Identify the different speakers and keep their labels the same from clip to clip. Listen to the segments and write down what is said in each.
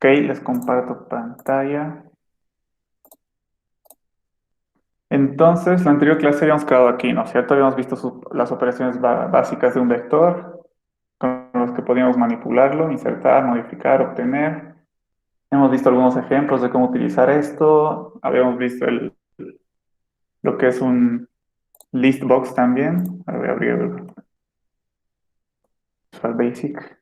Speaker 1: Ok, les comparto pantalla. Entonces, la anterior clase habíamos quedado aquí, ¿no es cierto? Habíamos visto las operaciones básicas de un vector, con los que podíamos manipularlo, insertar, modificar, obtener. Hemos visto algunos ejemplos de cómo utilizar esto. Habíamos visto lo que es un list box también. Ahora voy a abrir el Visual Basic.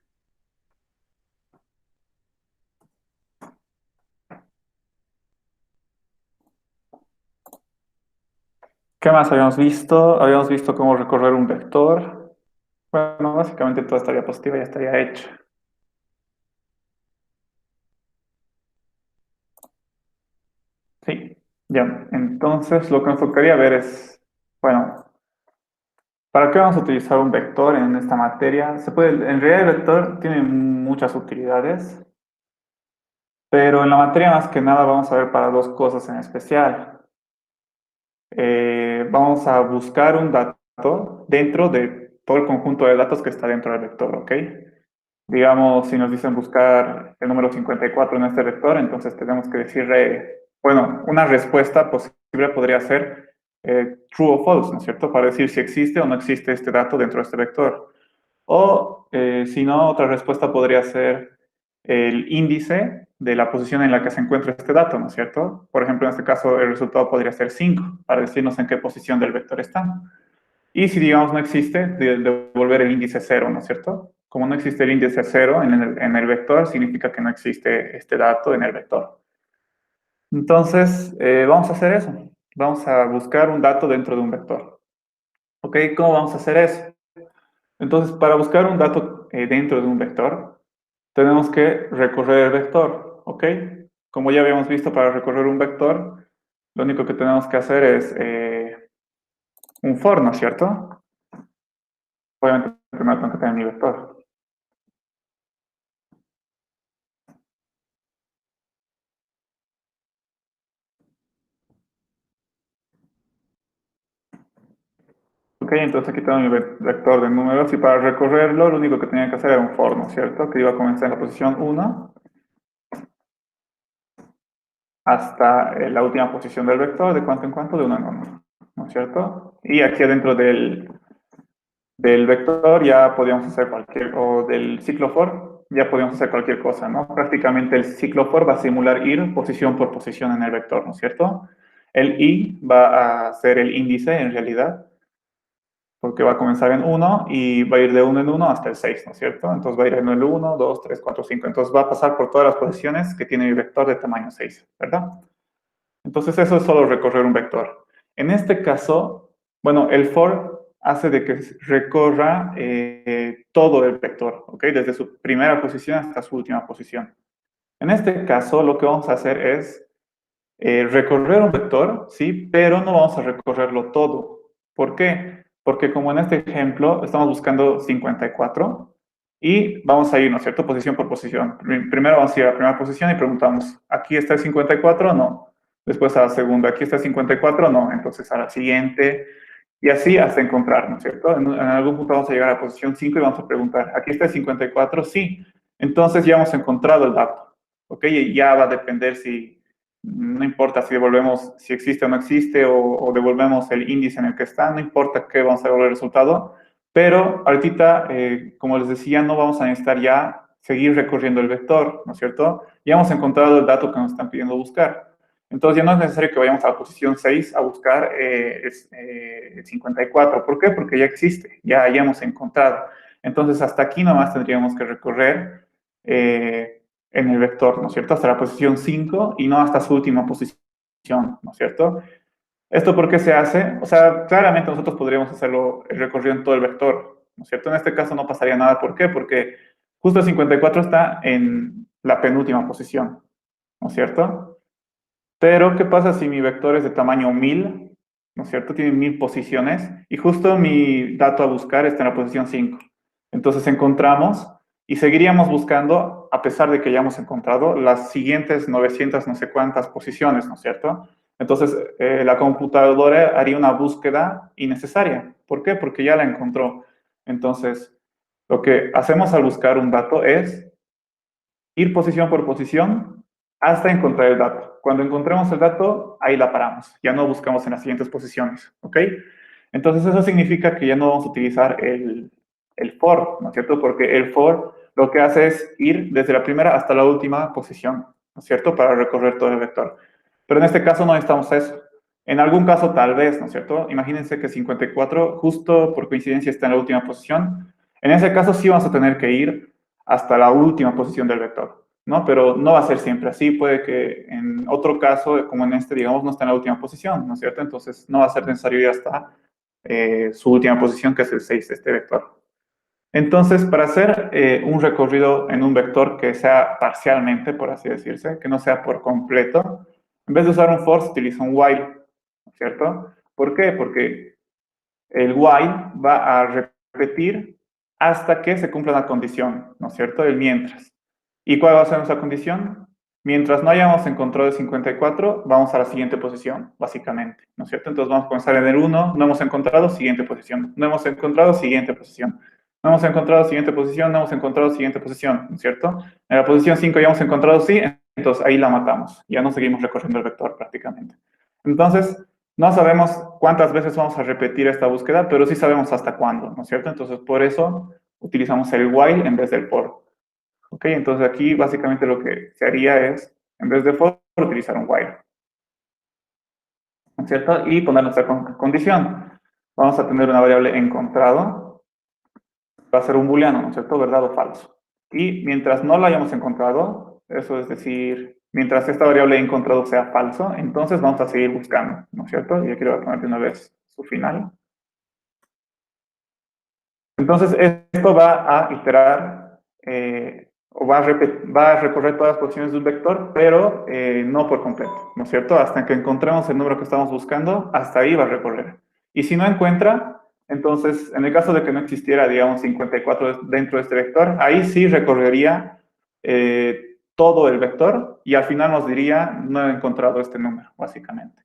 Speaker 1: ¿Qué más habíamos visto? Habíamos visto cómo recorrer un vector. Bueno, básicamente toda esta diapositiva ya estaría hecha. Sí, ya. Entonces, lo que nos tocaría ver es, bueno, ¿para qué vamos a utilizar un vector en esta materia? En realidad el vector tiene muchas utilidades, pero en la materia más que nada vamos a ver para dos cosas en especial. Vamos a buscar un dato dentro de todo el conjunto de datos que está dentro del vector, ¿ok? Digamos, si nos dicen buscar el número 54 en este vector, entonces tenemos que decirle, bueno, una respuesta posible podría ser true o false, ¿no es cierto? Para decir si existe o no existe este dato dentro de este vector. O, si no, otra respuesta podría ser el índice de la posición en la que se encuentra este dato, ¿no es cierto? Por ejemplo, en este caso, el resultado podría ser 5, para decirnos en qué posición del vector está. Y si, digamos, no existe, devolver el índice 0, ¿no es cierto? Como no existe el índice 0 en el vector, significa que no existe este dato en el vector. Entonces, vamos a hacer eso. Vamos a buscar un dato dentro de un vector. ¿Ok? ¿Cómo vamos a hacer eso? Entonces, para buscar un dato dentro de un vector, tenemos que recorrer el vector. ¿Ok? Como ya habíamos visto, para recorrer un vector, lo único que tenemos que hacer es un for, ¿no es cierto? Obviamente, primero tengo que tener mi vector. Ok, entonces aquí tengo mi vector de números y para recorrerlo lo único que tenía que hacer era un for, ¿no es cierto? Que iba a comenzar en la posición 1 hasta la última posición del vector, de cuánto en cuánto, de 1 en 1, ¿no es cierto? Y aquí adentro del vector ya podíamos hacer o del ciclo for, ya podíamos hacer cualquier cosa, ¿no? Prácticamente el ciclo for va a simular ir posición por posición en el vector, ¿no es cierto? El i va a ser el índice en realidad, porque va a comenzar en 1 y va a ir de 1 en 1 hasta el 6, ¿no es cierto? Entonces va a ir en el 1, 2, 3, 4, 5. Entonces va a pasar por todas las posiciones que tiene mi vector de tamaño 6, ¿verdad? Entonces eso es solo recorrer un vector. En este caso, bueno, el for hace de que recorra todo el vector, ¿ok? Desde su primera posición hasta su última posición. En este caso, lo que vamos a hacer es recorrer un vector, sí, pero no vamos a recorrerlo todo. ¿Por qué? Porque como en este ejemplo estamos buscando 54 y vamos a ir, ¿no es cierto?, posición por posición. Primero vamos a ir a la primera posición y preguntamos, ¿aquí está el 54 o no? Después a la segunda, ¿aquí está el 54 o no? Entonces a la siguiente, y así hasta encontrar, ¿no es cierto? En algún punto vamos a llegar a la posición 5 y vamos a preguntar, ¿aquí está el 54? Sí. Entonces ya hemos encontrado el dato, ¿ok? Y ya va a depender si, no importa si devolvemos, si existe o no existe, o devolvemos el índice en el que está, no importa qué vamos a devolver el resultado, pero ahorita, como les decía, no vamos a necesitar ya seguir recorriendo el vector, ¿no es cierto? Ya hemos encontrado el dato que nos están pidiendo buscar. Entonces ya no es necesario que vayamos a la posición 6 a buscar el 54. ¿Por qué? Porque ya existe, ya hemos encontrado. Entonces hasta aquí nomás tendríamos que recorrer en el vector, ¿no es cierto? Hasta la posición 5 y no hasta su última posición, ¿no es cierto? ¿Esto por qué se hace? O sea, claramente nosotros podríamos hacerlo el recorrido en todo el vector, ¿no es cierto? En este caso no pasaría nada. ¿Por qué? Porque justo el 54 está en la penúltima posición, ¿no es cierto? Pero, ¿qué pasa si mi vector es de tamaño 1000? ¿No es cierto? Tiene 1000 posiciones y justo mi dato a buscar está en la posición 5. Entonces encontramos y seguiríamos buscando, a pesar de que ya hemos encontrado las siguientes 900 no sé cuántas posiciones, ¿no es cierto? Entonces, la computadora haría una búsqueda innecesaria. ¿Por qué? Porque ya la encontró. Entonces, lo que hacemos al buscar un dato es ir posición por posición hasta encontrar el dato. Cuando encontremos el dato, ahí la paramos. Ya no buscamos en las siguientes posiciones, ¿ok? Entonces eso significa que ya no vamos a utilizar el for, ¿no es cierto? Porque el for lo que hace es ir desde la primera hasta la última posición, ¿no es cierto? Para recorrer todo el vector. Pero en este caso no necesitamos eso. En algún caso tal vez, ¿no es cierto? Imagínense que 54 justo por coincidencia está en la última posición. En ese caso sí vamos a tener que ir hasta la última posición del vector, ¿no? Pero no va a ser siempre así. Puede que en otro caso, como en este, digamos, no está en la última posición, ¿no es cierto? Entonces no va a ser necesario ir hasta su última posición, que es el 6 de este vector. Entonces, para hacer un recorrido en un vector que sea parcialmente, por así decirse, que no sea por completo, en vez de usar un for, se utiliza un while, ¿cierto? ¿Por qué? Porque el while va a repetir hasta que se cumpla una condición, ¿no es cierto? El mientras. ¿Y cuál va a ser nuestra condición? Mientras no hayamos encontrado el 54, vamos a la siguiente posición, básicamente, ¿no es cierto? Entonces vamos a comenzar en el 1, no hemos encontrado, siguiente posición. No hemos encontrado, siguiente posición. No hemos encontrado, siguiente posición, no hemos encontrado, siguiente posición, ¿no es cierto? En la posición 5 ya hemos encontrado sí, entonces ahí la matamos. Ya no seguimos recorriendo el vector prácticamente. Entonces, no sabemos cuántas veces vamos a repetir esta búsqueda, pero sí sabemos hasta cuándo, ¿no es cierto? Entonces, por eso utilizamos el while en vez del for. ¿Ok? Entonces, aquí básicamente lo que se haría es, en vez de for, utilizar un while, ¿no es cierto? Y poner nuestra condición. Vamos a tener una variable encontrado, va a ser un booleano, ¿no es cierto? ¿Verdad o falso? Y mientras no la hayamos encontrado, eso es decir, mientras esta variable encontrado sea falso, entonces vamos a seguir buscando, ¿no es cierto? Y aquí le voy a poner de una vez su final. Entonces, esto va a iterar o va a recorrer todas las posiciones de un vector, pero no por completo, ¿no es cierto? Hasta que encontremos el número que estamos buscando, hasta ahí va a recorrer. Y si no encuentra, entonces, en el caso de que no existiera, digamos, 54 dentro de este vector, ahí sí recorrería todo el vector y al final nos diría, no he encontrado este número, básicamente.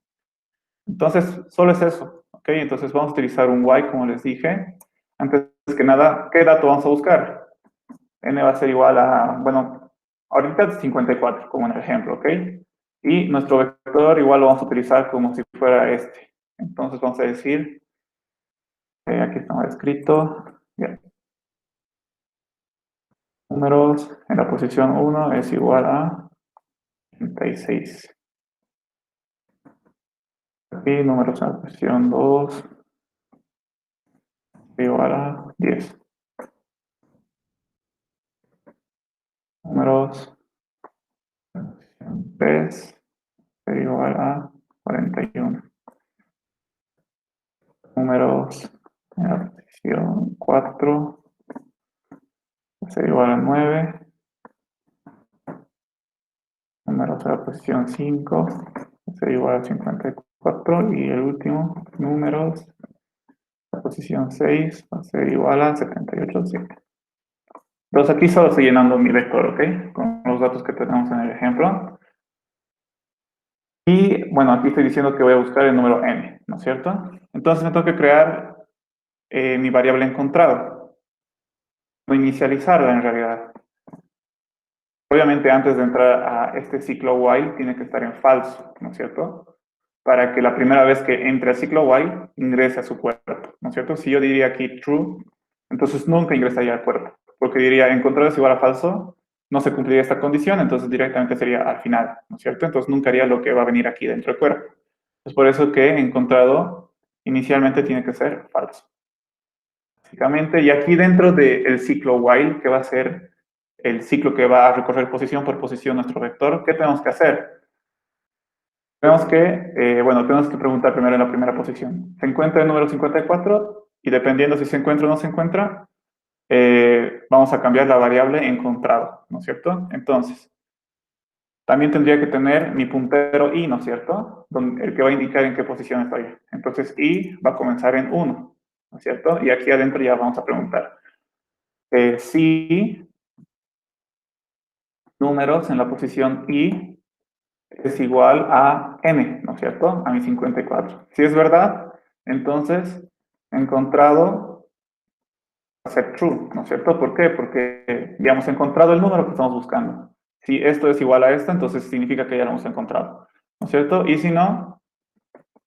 Speaker 1: Entonces, solo es eso, ¿ok? Entonces vamos a utilizar un while, como les dije. Antes que nada, ¿qué dato vamos a buscar? N va a ser igual a, bueno, ahorita es 54, como en el ejemplo, ¿ok? Y nuestro vector igual lo vamos a utilizar como si fuera este. Entonces vamos a decir, aquí está escrito, bien, números en la posición 1 es igual a 36. Aquí números en la posición 2 es igual a 10. Números 3 es igual a 41. Números en la posición 4 es igual a 9. Números en la posición 5 es igual a 54. Y el último, números en la posición 6 va a ser igual a 78. Sí. Entonces aquí solo estoy llenando mi vector, ¿ok? Con los datos que tenemos en el ejemplo. Y bueno, aquí estoy diciendo que voy a buscar el número n, ¿no es cierto? Entonces me tengo que crear mi variable encontrado, o inicializarla en realidad. Obviamente antes de entrar a este ciclo while tiene que estar en falso, ¿no es cierto? Para que la primera vez que entre al ciclo while ingrese a su puerto, ¿no es cierto? Si yo diría aquí true, entonces nunca ingresaría al puerto, porque diría encontrado es igual a falso, no se cumpliría esta condición, entonces directamente sería al final, ¿no es cierto? Entonces nunca haría lo que va a venir aquí dentro del cuerpo. Es por eso que encontrado inicialmente tiene que ser falso. Básicamente, y aquí dentro del ciclo while, que va a ser el ciclo que va a recorrer posición por posición nuestro vector, ¿qué tenemos que hacer? Tenemos que, bueno, tenemos que preguntar primero en la primera posición. ¿Se encuentra el número 54? Y dependiendo si se encuentra o no se encuentra, vamos a cambiar la variable encontrado, ¿no es cierto? Entonces, también tendría que tener mi puntero i, ¿no es cierto? El que va a indicar en qué posición estoy. Entonces, i va a comenzar en 1, ¿no es cierto? Y aquí adentro ya vamos a preguntar. Si números en la posición i es igual a n, ¿no es cierto? A mi 54. Si es verdad, entonces encontrado va a ser true, ¿no es cierto? ¿Por qué? Porque ya hemos encontrado el número que estamos buscando. Si esto es igual a esto, entonces significa que ya lo hemos encontrado, ¿no es cierto? Y si no,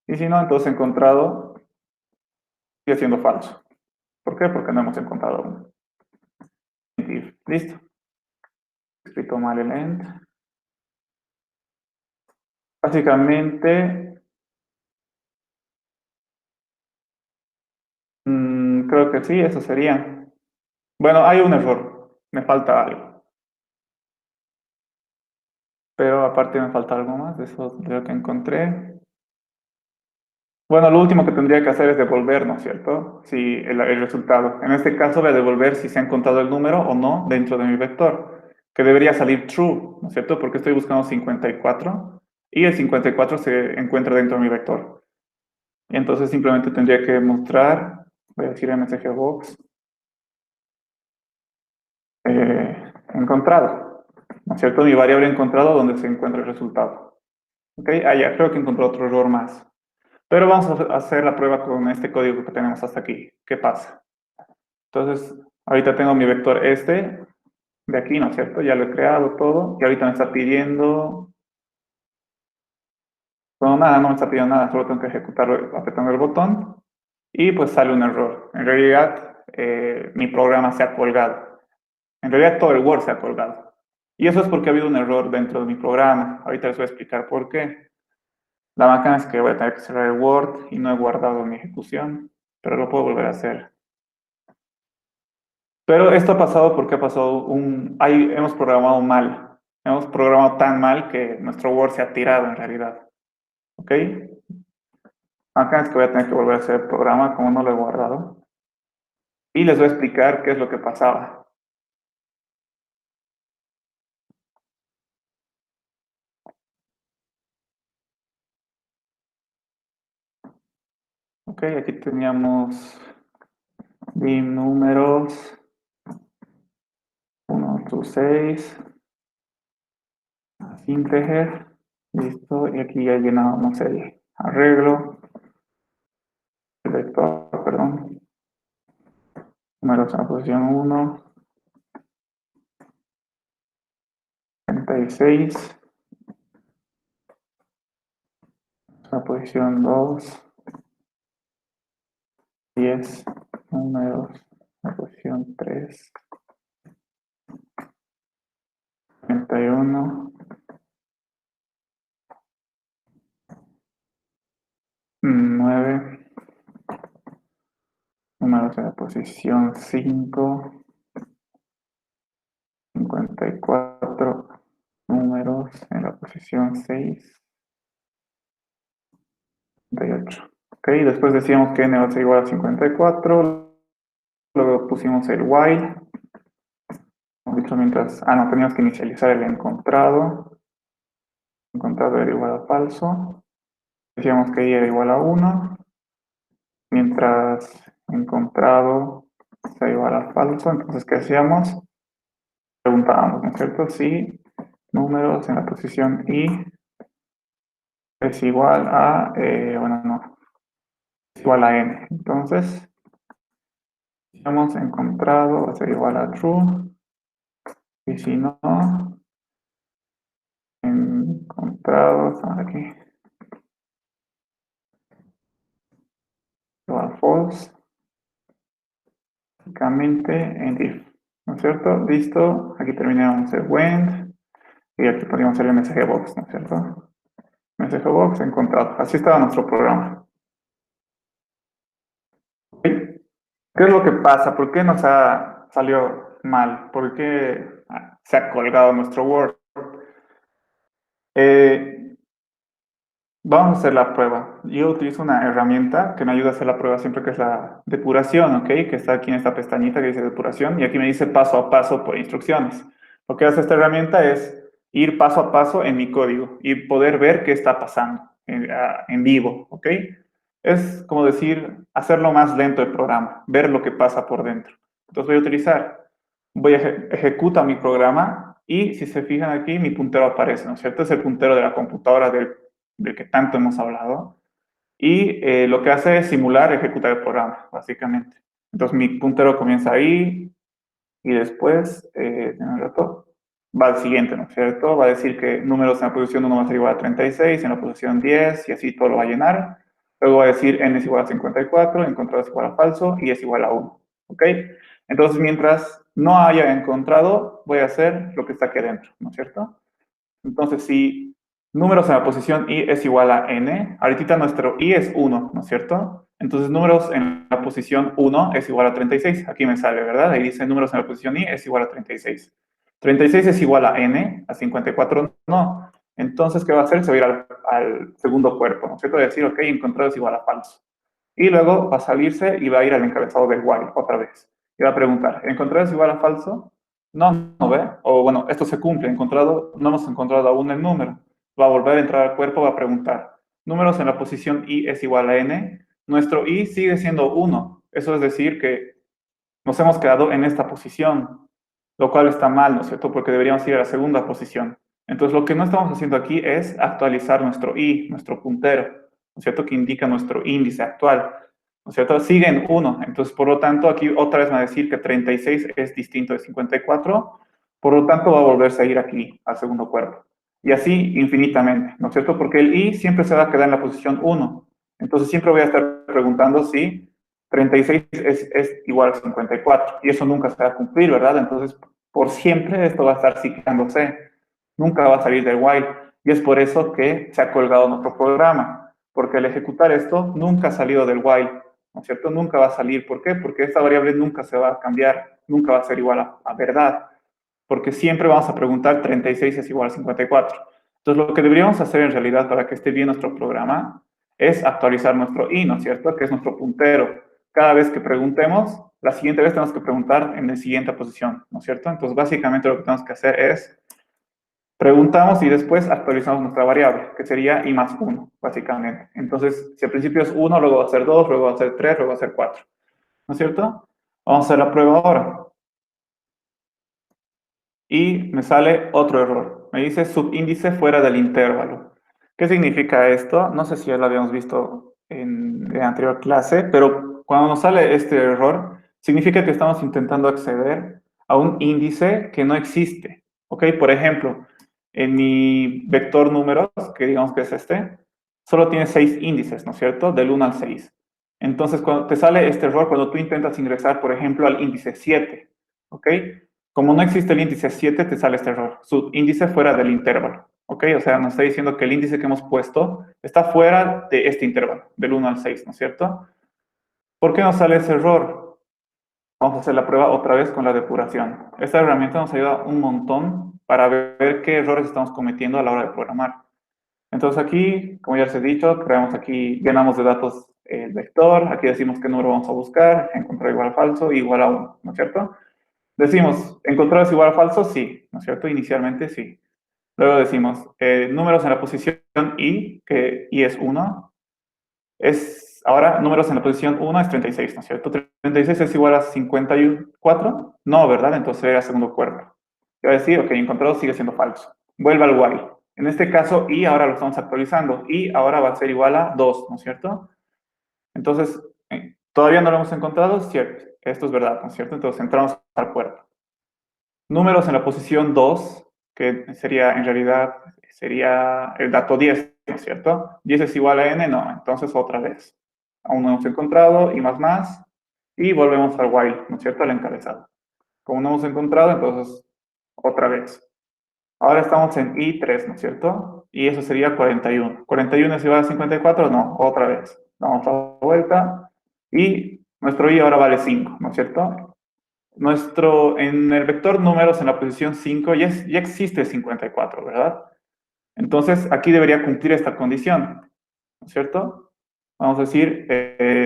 Speaker 1: entonces encontrado sigue siendo falso. ¿Por qué? Porque no hemos encontrado aún. Listo. Escrito mal el end. Básicamente, creo que sí, eso sería. Bueno, hay un error. Me falta algo. Pero aparte me falta algo más de eso de lo que encontré. Bueno, lo último que tendría que hacer es devolver, ¿no es cierto? Si el resultado. En este caso voy a devolver si se ha encontrado el número o no dentro de mi vector, que debería salir true, ¿no es cierto? Porque estoy buscando 54 y el 54 se encuentra dentro de mi vector. Y entonces simplemente tendría que mostrar, voy a decir msgbox, encontrado, ¿no es cierto? Mi variable encontrado donde se encuentra el resultado. ¿Ok? Ah, ya, creo que encontré otro error más. Pero vamos a hacer la prueba con este código que tenemos hasta aquí. ¿Qué pasa? Entonces, ahorita tengo mi vector este, de aquí, ¿no es cierto? Ya lo he creado todo, y ahorita me está pidiendo... Bueno, nada, no me está pidiendo nada, solo tengo que ejecutarlo apretando el botón, y pues sale un error. En realidad, mi programa se ha colgado. En realidad, todo el Word se ha colgado. Y eso es porque ha habido un error dentro de mi programa. Ahorita les voy a explicar por qué. La macana es que voy a tener que cerrar el Word y no he guardado mi ejecución, pero lo puedo volver a hacer. Pero esto ha pasado porque ha pasado hemos programado mal. Hemos programado tan mal que nuestro Word se ha tirado en realidad. ¿Ok? Acá es que voy a tener que volver a hacer el programa como no lo he guardado. Y les voy a explicar qué es lo que pasaba. Ok, aquí teníamos dim números 1 to 6, integer, listo, y aquí ya llenábamos el arreglo, el vector, perdón, números en la posición 1, 36, la posición 2, 10, números, la posición 3, 31, 9, números en la posición 5, 54, números en la posición 6, 58. Ok, después decíamos que n va a ser igual a 54, luego pusimos el while, hemos dicho mientras, no, teníamos que inicializar el encontrado era igual a falso, decíamos que y era igual a 1, mientras encontrado sea igual a falso, entonces ¿qué hacíamos? Preguntábamos, ¿no es cierto? Si números en la posición i es igual a, bueno, no, es igual a n. Entonces, si hemos encontrado va a ser igual a true, y si no, encontrado, estamos aquí, igual a false, básicamente en if, ¿no es cierto? Listo, aquí terminamos el went, y aquí ponemos el msgbox, ¿no es cierto? Msgbox encontrado, así estaba nuestro programa. ¿Ok? ¿Qué es lo que pasa? ¿Por qué salió mal? ¿Por qué se ha colgado nuestro Word? Vamos a hacer la prueba. Yo utilizo una herramienta que me ayuda a hacer la prueba siempre, que es la depuración, ¿ok? Que está aquí en esta pestañita que dice depuración, y aquí me dice paso a paso por instrucciones. Lo que hace esta herramienta es ir paso a paso en mi código y poder ver qué está pasando en vivo, ¿ok? Es como decir, hacerlo más lento el programa, ver lo que pasa por dentro. Entonces voy a ejecutar mi programa, y si se fijan aquí, mi puntero aparece, ¿no es cierto? Es el puntero de la computadora del que tanto hemos hablado, y lo que hace es simular ejecutar el programa, básicamente. Entonces mi puntero comienza ahí, y después, un rato, va al siguiente, ¿no es cierto? Va a decir que números en la posición 1 va a ser igual a 36, en la posición 10, y así todo lo va a llenar. Luego va a decir n es igual a 54, encontrado es igual a falso, y es igual a 1, ¿ok? Entonces, mientras no haya encontrado, voy a hacer lo que está aquí adentro, ¿no es cierto? Entonces, si números en la posición i es igual a n, ahorita nuestro i es 1, ¿no es cierto? Entonces, números en la posición 1 es igual a 36. Aquí me sale, ¿verdad? Ahí dice números en la posición i es igual a 36. 36 es igual a n, a 54 no. Entonces, ¿qué va a hacer? Se va a ir al segundo cuerpo, ¿no es cierto? Va a decir, ok, encontrado es igual a falso. Y luego va a salirse y va a ir al encabezado del while otra vez. Y va a preguntar, ¿encontrado es igual a falso? No, no ve. O bueno, esto se cumple, encontrado, no hemos encontrado aún el número. Va a volver a entrar al cuerpo, va a preguntar, números en la posición i es igual a n. Nuestro i sigue siendo 1. Eso es decir que nos hemos quedado en esta posición, lo cual está mal, ¿no es cierto? Porque deberíamos ir a la segunda posición. Entonces, lo que no estamos haciendo aquí es actualizar nuestro i, nuestro puntero, ¿no es cierto? Que indica nuestro índice actual, ¿no es cierto? Sigue en 1. Entonces, por lo tanto, aquí otra vez me va a decir que 36 es distinto de 54. Por lo tanto, va a volverse a ir aquí, al segundo cuerpo. Y así infinitamente, ¿no es cierto? Porque el i siempre se va a quedar en la posición 1. Entonces, siempre voy a estar preguntando si 36 es igual a 54. Y eso nunca se va a cumplir, ¿verdad? Entonces, por siempre esto va a estar ciclándose. Nunca va a salir del while. Y es por eso que se ha colgado nuestro programa. Porque al ejecutar esto, nunca ha salido del while, ¿no es cierto? Nunca va a salir. ¿Por qué? Porque esta variable nunca se va a cambiar. Nunca va a ser igual a verdad. Porque siempre vamos a preguntar 36 es igual a 54. Entonces, lo que deberíamos hacer en realidad para que esté bien nuestro programa es actualizar nuestro i, ¿no es cierto? Que es nuestro puntero. Cada vez que preguntemos, la siguiente vez tenemos que preguntar en la siguiente posición, ¿no es cierto? Entonces, básicamente lo que tenemos que hacer es preguntamos y después actualizamos nuestra variable, que sería i más 1, básicamente. Entonces, si al principio es 1, luego va a ser 2, luego va a ser 3, luego va a ser 4, ¿no es cierto? Vamos a hacer la prueba ahora. Y me sale otro error. Me dice subíndice fuera del intervalo. ¿Qué significa esto? No sé si ya lo habíamos visto en la anterior clase, pero cuando nos sale este error, significa que estamos intentando acceder a un índice que no existe. ¿Ok? Por ejemplo, en mi vector números, que digamos que es este, solo tiene 6 índices, ¿no es cierto? Del 1 al 6. Entonces, cuando te sale este error, cuando tú intentas ingresar, por ejemplo, al índice 7, ¿ok? Como no existe el índice 7, te sale este error. Subíndice fuera del intervalo. ¿Ok? O sea, nos está diciendo que el índice que hemos puesto está fuera de este intervalo, del 1 al 6, ¿no es cierto? ¿Por qué nos sale ese error? Vamos a hacer la prueba otra vez con la depuración. Esta herramienta nos ayuda un montón para ver qué errores estamos cometiendo a la hora de programar. Entonces aquí, como ya les he dicho, creamos aquí, llenamos de datos el vector, aquí decimos qué número vamos a buscar, encontrar igual a falso, igual a 1, ¿no es cierto? Decimos, ¿encontrar es igual a falso? Sí, ¿no es cierto? Inicialmente sí. Luego decimos, números en la posición i, que i es 1, ahora números en la posición 1 es 36, ¿no es cierto? 36 es igual a 54, no, ¿verdad? Entonces era segundo cuerpo. Y va a decir, ok, encontrado sigue siendo falso. Vuelve al while. En este caso, i ahora lo estamos actualizando. I ahora va a ser igual a 2, ¿no es cierto? Entonces, todavía no lo hemos encontrado, cierto. Esto es verdad, ¿no es cierto? Entonces entramos al cuerpo. Números en la posición 2, que sería en realidad sería el dato 10, ¿no es cierto? 10 es igual a n, no, entonces otra vez. Aún no hemos encontrado, y más, y volvemos al while, ¿no es cierto? Al encabezado. Como no hemos encontrado, entonces otra vez. Ahora estamos en i3, ¿no es cierto? Y eso sería 41. ¿41 es igual a 54? No, otra vez. Damos la vuelta, y nuestro i ahora vale 5, ¿no es cierto? En el vector números en la posición 5 ya existe 54, ¿verdad? Entonces, aquí debería cumplir esta condición, ¿no es cierto? Vamos a decir,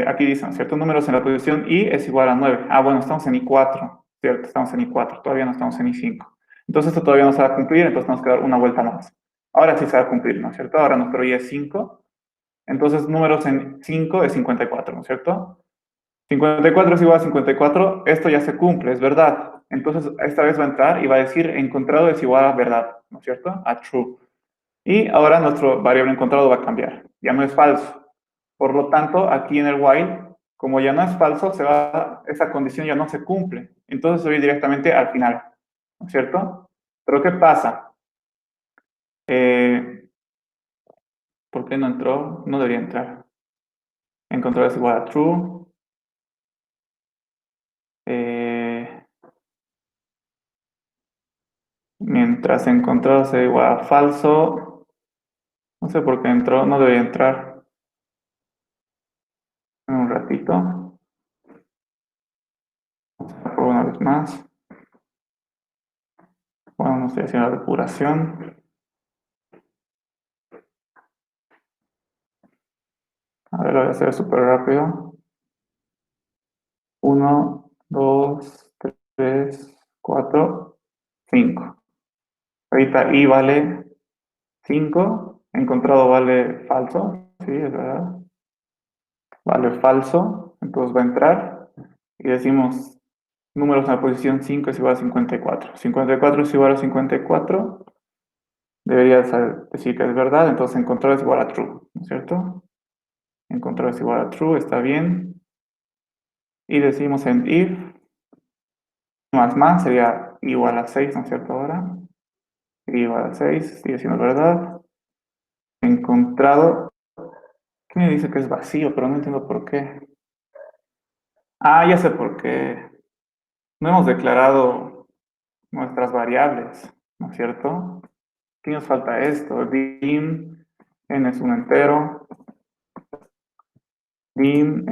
Speaker 1: aquí dicen, ¿cierto? Números en la posición i es igual a 9. Ah, bueno, estamos en i4, ¿cierto? Estamos en i4, todavía no estamos en i5. Entonces, esto todavía no se va a cumplir, entonces tenemos que dar una vuelta más. Ahora sí se va a cumplir, ¿no es cierto? Ahora nuestro i es 5. Entonces, números en 5 es 54, ¿no es cierto? 54 es igual a 54, esto ya se cumple, es verdad. Entonces, esta vez va a entrar y va a decir encontrado es igual a verdad, ¿no es cierto? A true. Y ahora nuestro variable encontrado va a cambiar, ya no es falso. Por lo tanto, aquí en el while, como ya no es falso, esa condición ya no se cumple. Entonces, se va a ir directamente al final, ¿no es cierto? Pero ¿qué pasa? ¿Por qué no entró? No debería entrar. Encontrado es igual a true. Mientras encontrado sea igual a falso. No sé por qué entró, no debería entrar. En un ratito. Por una vez más. Bueno, no estoy haciendo la depuración. A ver, lo voy a hacer súper rápido. 1, 2, 3, 4, 5. Ahorita i vale 5. Encontrado vale falso. Sí, es verdad. Vale falso. Entonces va a entrar. Y decimos números en la posición 5 es igual a 54. 54 es igual a 54. Debería decir que es verdad. Entonces encontrar es igual a true. ¿No es cierto? Encontrar es igual a true. Está bien. Y decimos en if más sería igual a 6, ¿no es cierto? Ahora igual a 6, sigue siendo verdad. Encontrado, ¿qué me dice que es vacío? Pero no entiendo por qué. Ah, ya sé por qué. No hemos declarado nuestras variables, ¿no es cierto? Aquí nos falta esto. Dim, n es un entero. Dim,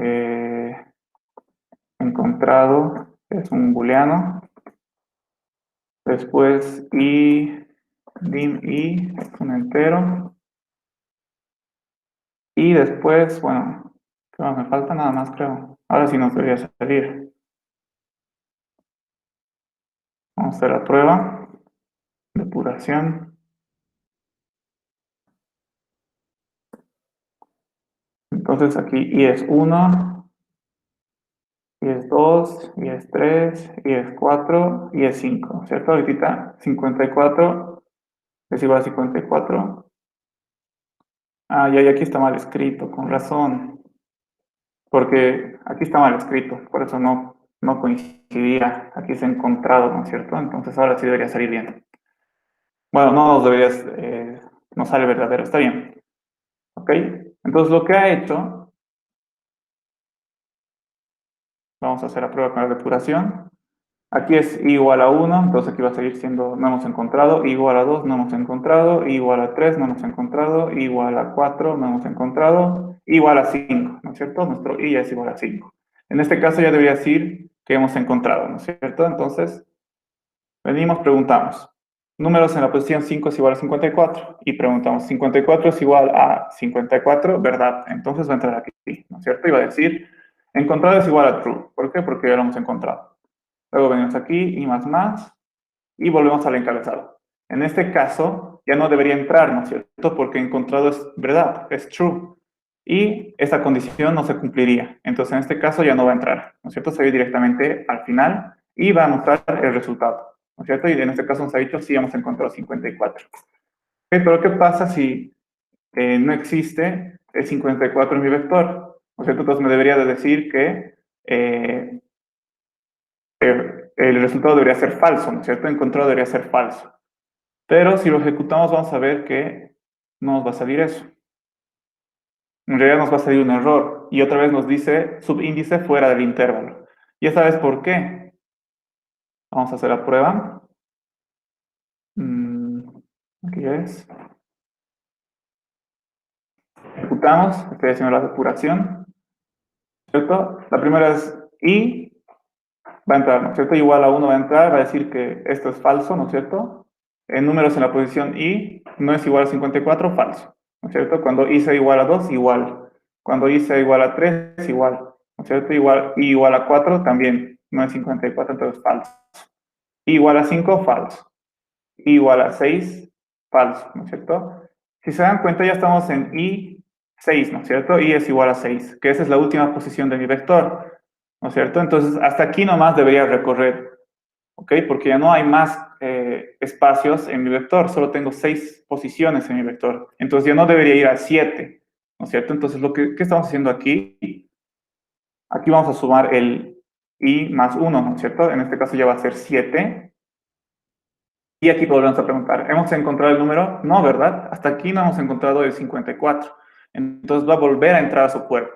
Speaker 1: encontrado, es un booleano. Después dim i es un entero. Y después, bueno, ¿qué más me falta? Nada más, creo. Ahora sí nos debería salir. Vamos a hacer la prueba. Depuración. Entonces aquí i es 1, i es 2, i es 3, i es 4, i es 5, ¿cierto? Ahorita 54 es igual a 54. Ah, y aquí está mal escrito, con razón. Porque aquí está mal escrito, por eso no coincidía. Aquí se ha encontrado, ¿no es cierto? Entonces ahora sí debería salir bien. Bueno, no nos deberías, no sale verdadero, está bien. ¿Ok? Entonces lo que ha hecho, vamos a hacer la prueba con la depuración. Aquí es i igual a 1, entonces aquí va a seguir siendo no hemos encontrado, i igual a 2 no hemos encontrado, i igual a 3 no hemos encontrado, i igual a 4 no hemos encontrado, i igual a 5, ¿no es cierto? Nuestro i ya es igual a 5. En este caso ya debería decir que hemos encontrado, ¿no es cierto? Entonces, venimos, preguntamos. Números en la posición 5 es igual a 54. Y preguntamos, 54 es igual a 54, ¿verdad? Entonces va a entrar aquí, ¿no es cierto? Y va a decir, encontrado es igual a true. ¿Por qué? Porque ya lo hemos encontrado. Luego venimos aquí y más, y volvemos al encabezado. En este caso, ya no debería entrar, ¿no es cierto? Porque encontrado es verdad, es true. Y esta condición no se cumpliría. Entonces, en este caso ya no va a entrar, ¿no es cierto? Se va directamente al final y va a mostrar el resultado, ¿no es cierto? Y en este caso nos ha dicho, sí, hemos encontrado 54. ¿Okay? Pero ¿qué pasa si no existe el 54 en mi vector? ¿No es cierto? Entonces me debería de decir que el resultado debería ser falso, ¿no es cierto? Encontrado debería ser falso. Pero si lo ejecutamos vamos a ver que no nos va a salir eso. En realidad nos va a salir un error. Y otra vez nos dice subíndice fuera del intervalo. ¿Y esta vez por qué? Vamos a hacer la prueba. Aquí ya es. Ejecutamos. Estoy haciendo la depuración. ¿Cierto? La primera es i. Va a entrar, ¿no es cierto? Igual a 1 va a entrar. Va a decir que esto es falso, ¿no es cierto? En números en la posición i no es igual a 54, falso. ¿No es cierto? Cuando i sea igual a 2, igual. Cuando i sea igual a 3, igual. ¿No es cierto? Igual, i igual a 4, también. No es 54, entonces falso. I igual a 5, falso. I igual a 6, falso. ¿No es cierto? Si se dan cuenta, ya estamos en i6, ¿no es cierto? I es igual a 6, que esa es la última posición de mi vector. ¿No es cierto? Entonces, hasta aquí nomás debería recorrer. ¿Ok? Porque ya no hay más espacios en mi vector, solo tengo 6 posiciones en mi vector. Entonces ya no debería ir a 7, ¿no es cierto? Entonces, ¿qué estamos haciendo aquí? Aquí vamos a sumar el i más 1, ¿no es cierto? En este caso ya va a ser 7. Y aquí volvemos a preguntar, ¿hemos encontrado el número? No, ¿verdad? Hasta aquí no hemos encontrado el 54. Entonces va a volver a entrar a su cuerpo,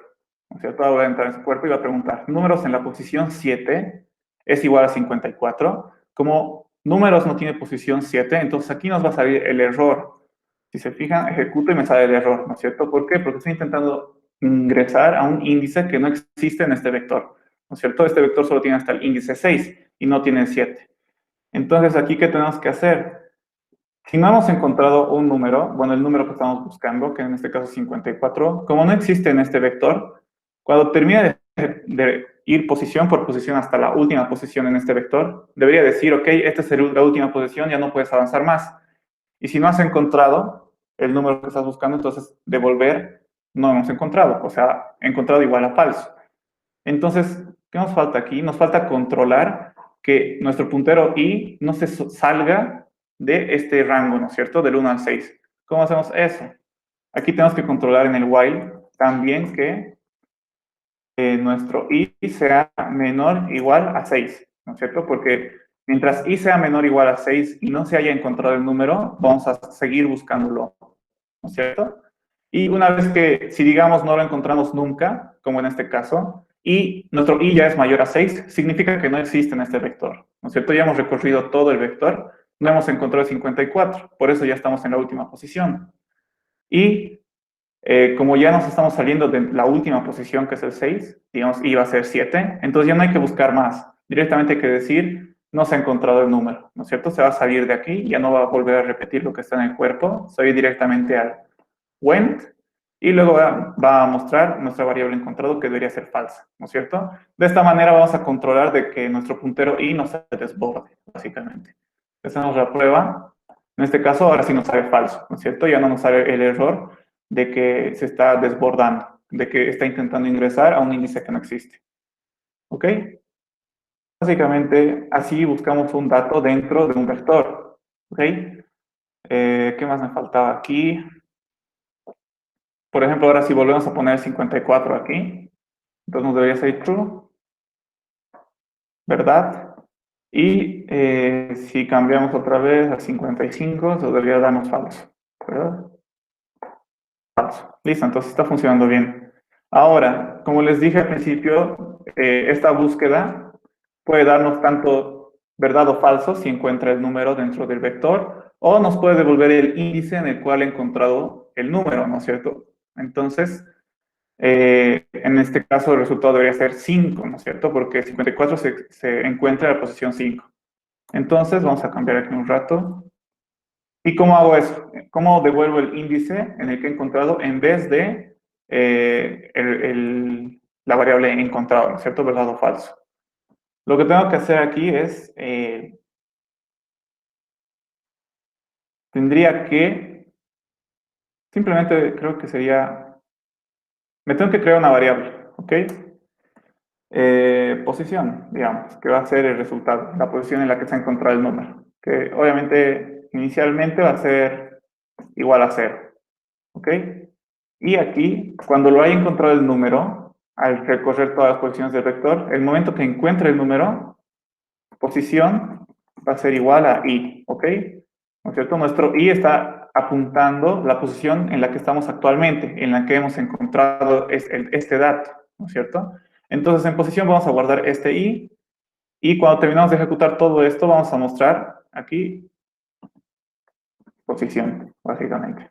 Speaker 1: ¿no es cierto? Va a volver a entrar en su cuerpo y va a preguntar, números en la posición 7 es igual a 54. Como números no tiene posición 7, entonces aquí nos va a salir el error. Si se fijan, ejecuto y me sale el error, ¿no es cierto? ¿Por qué? Porque estoy intentando ingresar a un índice que no existe en este vector, ¿no es cierto? Este vector solo tiene hasta el índice 6 y no tiene 7. Entonces, aquí, ¿qué tenemos que hacer? Si no hemos encontrado un número, bueno, el número que estamos buscando, que en este caso es 54, como no existe en este vector, cuando termine de ir posición por posición hasta la última posición en este vector, debería decir, ok, esta es la última posición, ya no puedes avanzar más. Y si no has encontrado el número que estás buscando, entonces devolver no hemos encontrado, o sea, encontrado igual a falso. Entonces, ¿qué nos falta aquí? Nos falta controlar que nuestro puntero i no se salga de este rango, ¿no es cierto? Del 1 al 6. ¿Cómo hacemos eso? Aquí tenemos que controlar en el while también que nuestro i sea menor o igual a 6, ¿no es cierto? Porque mientras i sea menor o igual a 6 y no se haya encontrado el número, vamos a seguir buscándolo, ¿no es cierto? Y una vez que, si digamos no lo encontramos nunca, como en este caso, y nuestro i ya es mayor a 6, significa que no existe en este vector, ¿no es cierto? Ya hemos recorrido todo el vector, no hemos encontrado el 54, por eso ya estamos en la última posición. Y como ya nos estamos saliendo de la última posición, que es el 6, digamos, i va a ser 7, entonces ya no hay que buscar más. Directamente hay que decir, no se ha encontrado el número, ¿no es cierto? Se va a salir de aquí, ya no va a volver a repetir lo que está en el cuerpo, se va a ir directamente al went, y luego va a mostrar nuestra variable encontrado que debería ser falsa, ¿no es cierto? De esta manera vamos a controlar de que nuestro puntero i no se desborde, básicamente. Hacemos la prueba. En este caso, ahora sí nos sale falso, ¿no es cierto? Ya no nos sale el error de que se está desbordando, de que está intentando ingresar a un índice que no existe. ¿Ok? Básicamente, así buscamos un dato dentro de un vector. ¿Ok? ¿Qué más me faltaba aquí? Por ejemplo, ahora si volvemos a poner 54 aquí, entonces nos debería salir true, ¿verdad? Y si cambiamos otra vez a 55, nos debería darnos falso, ¿verdad? Falso. Listo, entonces está funcionando bien. Ahora, como les dije al principio, esta búsqueda puede darnos tanto verdad o falso si encuentra el número dentro del vector, o nos puede devolver el índice en el cual he encontrado el número, ¿no es cierto? Entonces, en este caso el resultado debería ser 5, ¿no es cierto? Porque 54 se encuentra en la posición 5. Entonces, vamos a cambiar aquí un rato. ¿Y cómo hago eso? ¿Cómo devuelvo el índice en el que he encontrado en vez de la variable encontrado, ¿no es cierto? ¿Verdad o falso? Lo que tengo que hacer aquí es, tendría que, simplemente creo que sería, me tengo que crear una variable, ¿ok? Posición, digamos, que va a ser el resultado, la posición en la que se ha encontrado el número, que obviamente inicialmente va a ser igual a 0, ¿ok? Y aquí, cuando lo haya encontrado el número, al recorrer todas las posiciones del vector, el momento que encuentre el número, posición va a ser igual a i, ¿ok? ¿No es cierto? Nuestro i está apuntando la posición en la que estamos actualmente, en la que hemos encontrado este dato, ¿no es cierto? Entonces, en posición vamos a guardar este i, y cuando terminamos de ejecutar todo esto, vamos a mostrar aquí posición, básicamente.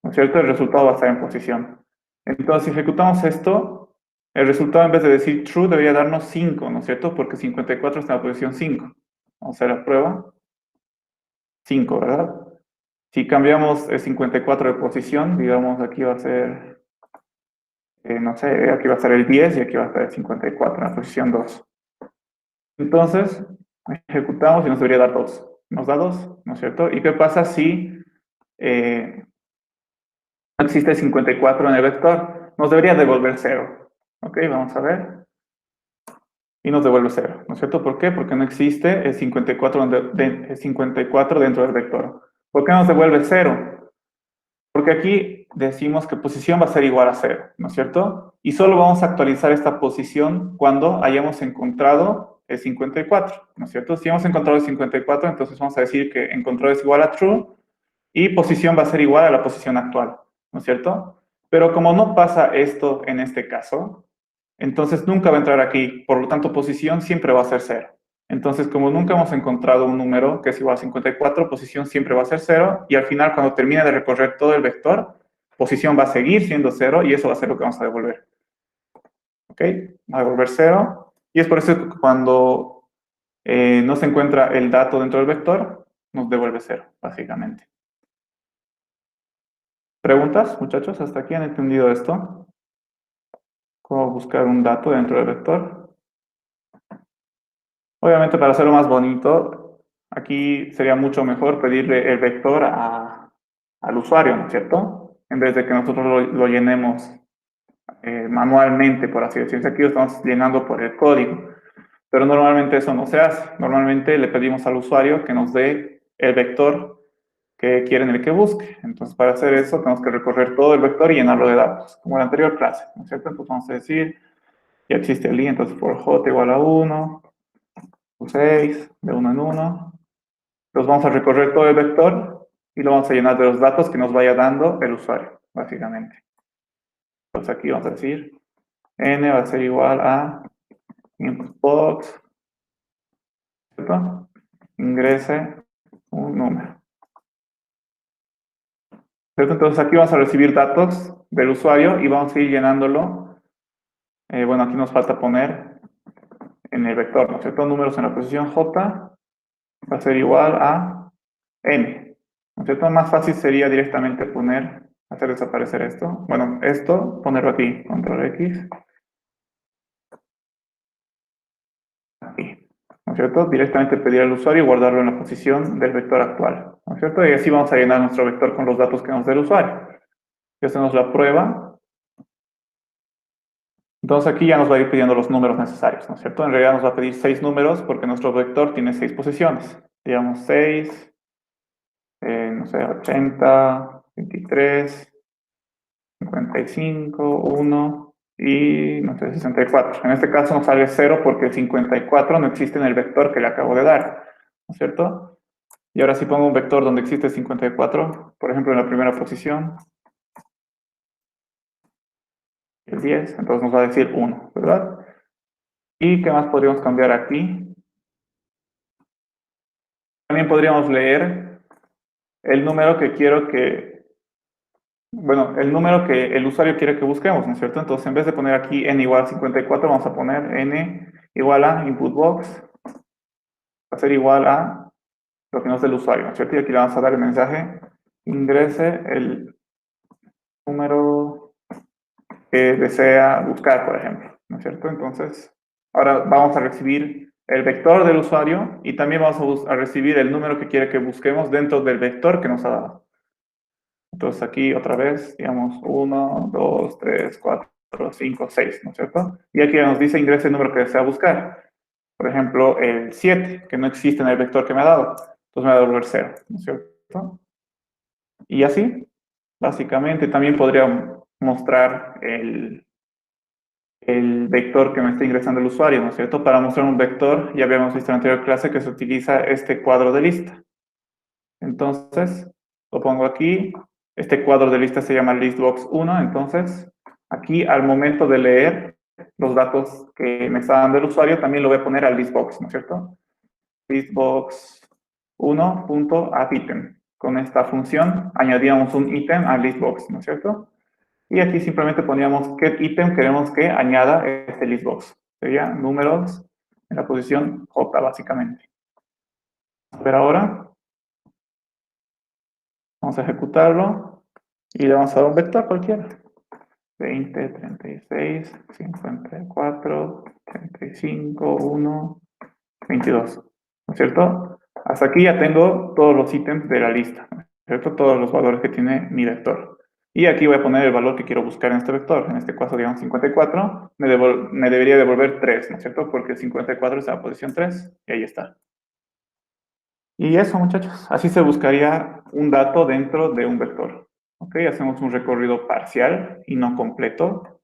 Speaker 1: ¿No es cierto? El resultado va a estar en posición. Entonces, si ejecutamos esto, el resultado en vez de decir true debería darnos 5, ¿no es cierto? Porque 54 está en la posición 5. Vamos a hacer la prueba. 5, ¿verdad? Si cambiamos el 54 de posición, digamos aquí va a ser, no sé, aquí va a estar el 10 y aquí va a estar el 54 en la posición 2. Entonces, ejecutamos y nos debería dar 2. Nos da 2, ¿no es cierto? ¿Y qué pasa si no existe 54 en el vector? Nos debería devolver 0. Ok, vamos a ver. Y nos devuelve 0, ¿no es cierto? ¿Por qué? Porque no existe el 54, el 54 dentro del vector. ¿Por qué nos devuelve 0? Porque aquí decimos que posición va a ser igual a 0, ¿no es cierto? Y solo vamos a actualizar esta posición cuando hayamos encontrado es 54, ¿no es cierto? Si hemos encontrado el 54, entonces vamos a decir que encontró es igual a true y posición va a ser igual a la posición actual, ¿no es cierto? Pero como no pasa esto en este caso, entonces nunca va a entrar aquí, por lo tanto posición siempre va a ser 0. Entonces, como nunca hemos encontrado un número que es igual a 54, posición siempre va a ser 0, y al final, cuando termine de recorrer todo el vector, posición va a seguir siendo 0, y eso va a ser lo que vamos a devolver. ¿Ok? Va a devolver 0, y es por eso que cuando no se encuentra el dato dentro del vector, nos devuelve 0, básicamente. ¿Preguntas, muchachos? ¿Hasta aquí han entendido esto? ¿Cómo buscar un dato dentro del vector? Obviamente, para hacerlo más bonito, aquí sería mucho mejor pedirle el vector al usuario, ¿no es cierto? En vez de que nosotros lo llenemos manualmente, por así decirlo. Aquí lo estamos llenando por el código. Pero normalmente eso no se hace. Normalmente le pedimos al usuario que nos dé el vector que quieren el que busque. Entonces, para hacer eso, tenemos que recorrer todo el vector y llenarlo de datos, como en la anterior clase, ¿no es cierto? Entonces, vamos a decir, ya existe el i, entonces for j igual a 1, 6, de 1 en 1. Entonces, vamos a recorrer todo el vector y lo vamos a llenar de los datos que nos vaya dando el usuario, básicamente. Entonces, aquí vamos a decir, n va a ser igual a inputbox, ¿cierto? Ingrese un número. ¿Cierto? Entonces aquí vamos a recibir datos del usuario y vamos a ir llenándolo. Bueno, aquí nos falta poner en el vector, ¿no es cierto? Números en la posición j va a ser igual a n, ¿no es cierto? Más fácil sería directamente hacer desaparecer esto. Bueno, esto, ponerlo aquí, control X, aquí, ¿no es cierto? Directamente pedir al usuario y guardarlo en la posición del vector actual, ¿no es cierto? Y así vamos a llenar nuestro vector con los datos que nos dé el usuario. Y hacemos la prueba. Entonces aquí ya nos va a ir pidiendo los números necesarios, ¿no es cierto? En realidad nos va a pedir 6 números porque nuestro vector tiene 6 posiciones. Digamos 6, no sé, 80, 23, 55, 1 y, no sé, 64. En este caso nos sale 0 porque el 54 no existe en el vector que le acabo de dar, ¿no es cierto? Y ahora si pongo un vector donde existe 54, por ejemplo en la primera posición, el 10, entonces nos va a decir 1, ¿verdad? ¿Y qué más podríamos cambiar aquí? También podríamos leer el número que quiero que, bueno, el número que el usuario quiere que busquemos, ¿no es cierto? Entonces, en vez de poner aquí n igual a 54, vamos a poner n igual a inputbox, va a ser igual a lo que nos dé el usuario, ¿no es cierto? Y aquí le vamos a dar el mensaje, ingrese el número que desea buscar, por ejemplo, ¿no es cierto? Entonces, ahora vamos a recibir el vector del usuario y también vamos a recibir el número que quiere que busquemos dentro del vector que nos ha dado. Entonces aquí otra vez, digamos, 1, 2, 3, 4, 5, 6, ¿no es cierto? Y aquí nos dice ingrese el número que desea buscar. Por ejemplo, el 7, que no existe en el vector que me ha dado. Entonces me va a devolver 0, ¿no es cierto? Y así, básicamente, también podría mostrar el vector que me está ingresando el usuario, ¿no es cierto? Para mostrar un vector, ya habíamos visto en la anterior clase que se utiliza este cuadro de lista. Entonces, lo pongo aquí. Este cuadro de lista se llama listbox1. Entonces, aquí al momento de leer los datos que me está dando el usuario, también lo voy a poner al listbox, ¿no es cierto? Listbox1.addItem. Con esta función añadíamos un ítem al listbox, ¿no es cierto? Y aquí simplemente poníamos qué ítem queremos que añada este listbox. Sería números en la posición J, básicamente. Pero ahora vamos a ejecutarlo y le vamos a dar un vector cualquiera. 20, 36, 54, 35, 1, 22. ¿No es cierto? Hasta aquí ya tengo todos los ítems de la lista, ¿no es cierto? Todos los valores que tiene mi vector. Y aquí voy a poner el valor que quiero buscar en este vector. En este caso, digamos 54, me debería devolver 3, ¿no es cierto? Porque el 54 está en la posición 3 y ahí está. Y eso, muchachos, así se buscaría un dato dentro de un vector. ¿Ok? Hacemos un recorrido parcial y no completo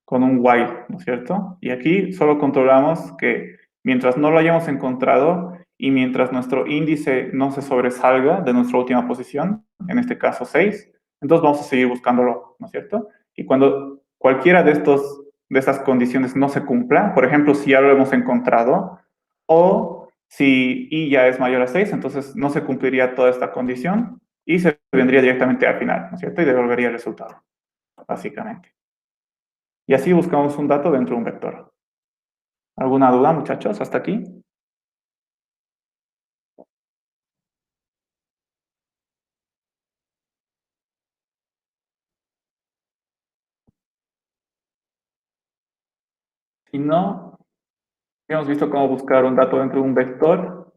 Speaker 1: con un while, ¿no es cierto? Y aquí solo controlamos que mientras no lo hayamos encontrado y mientras nuestro índice no se sobresalga de nuestra última posición, en este caso 6, entonces vamos a seguir buscándolo, ¿no es cierto? Y cuando cualquiera de esas condiciones no se cumpla, por ejemplo, si ya lo hemos encontrado, o si i ya es mayor a 6, entonces no se cumpliría toda esta condición y se vendría directamente al final, ¿no es cierto? Y devolvería el resultado, básicamente. Y así buscamos un dato dentro de un vector. ¿Alguna duda, muchachos, hasta aquí? Si no, hemos visto cómo buscar un dato dentro de un vector.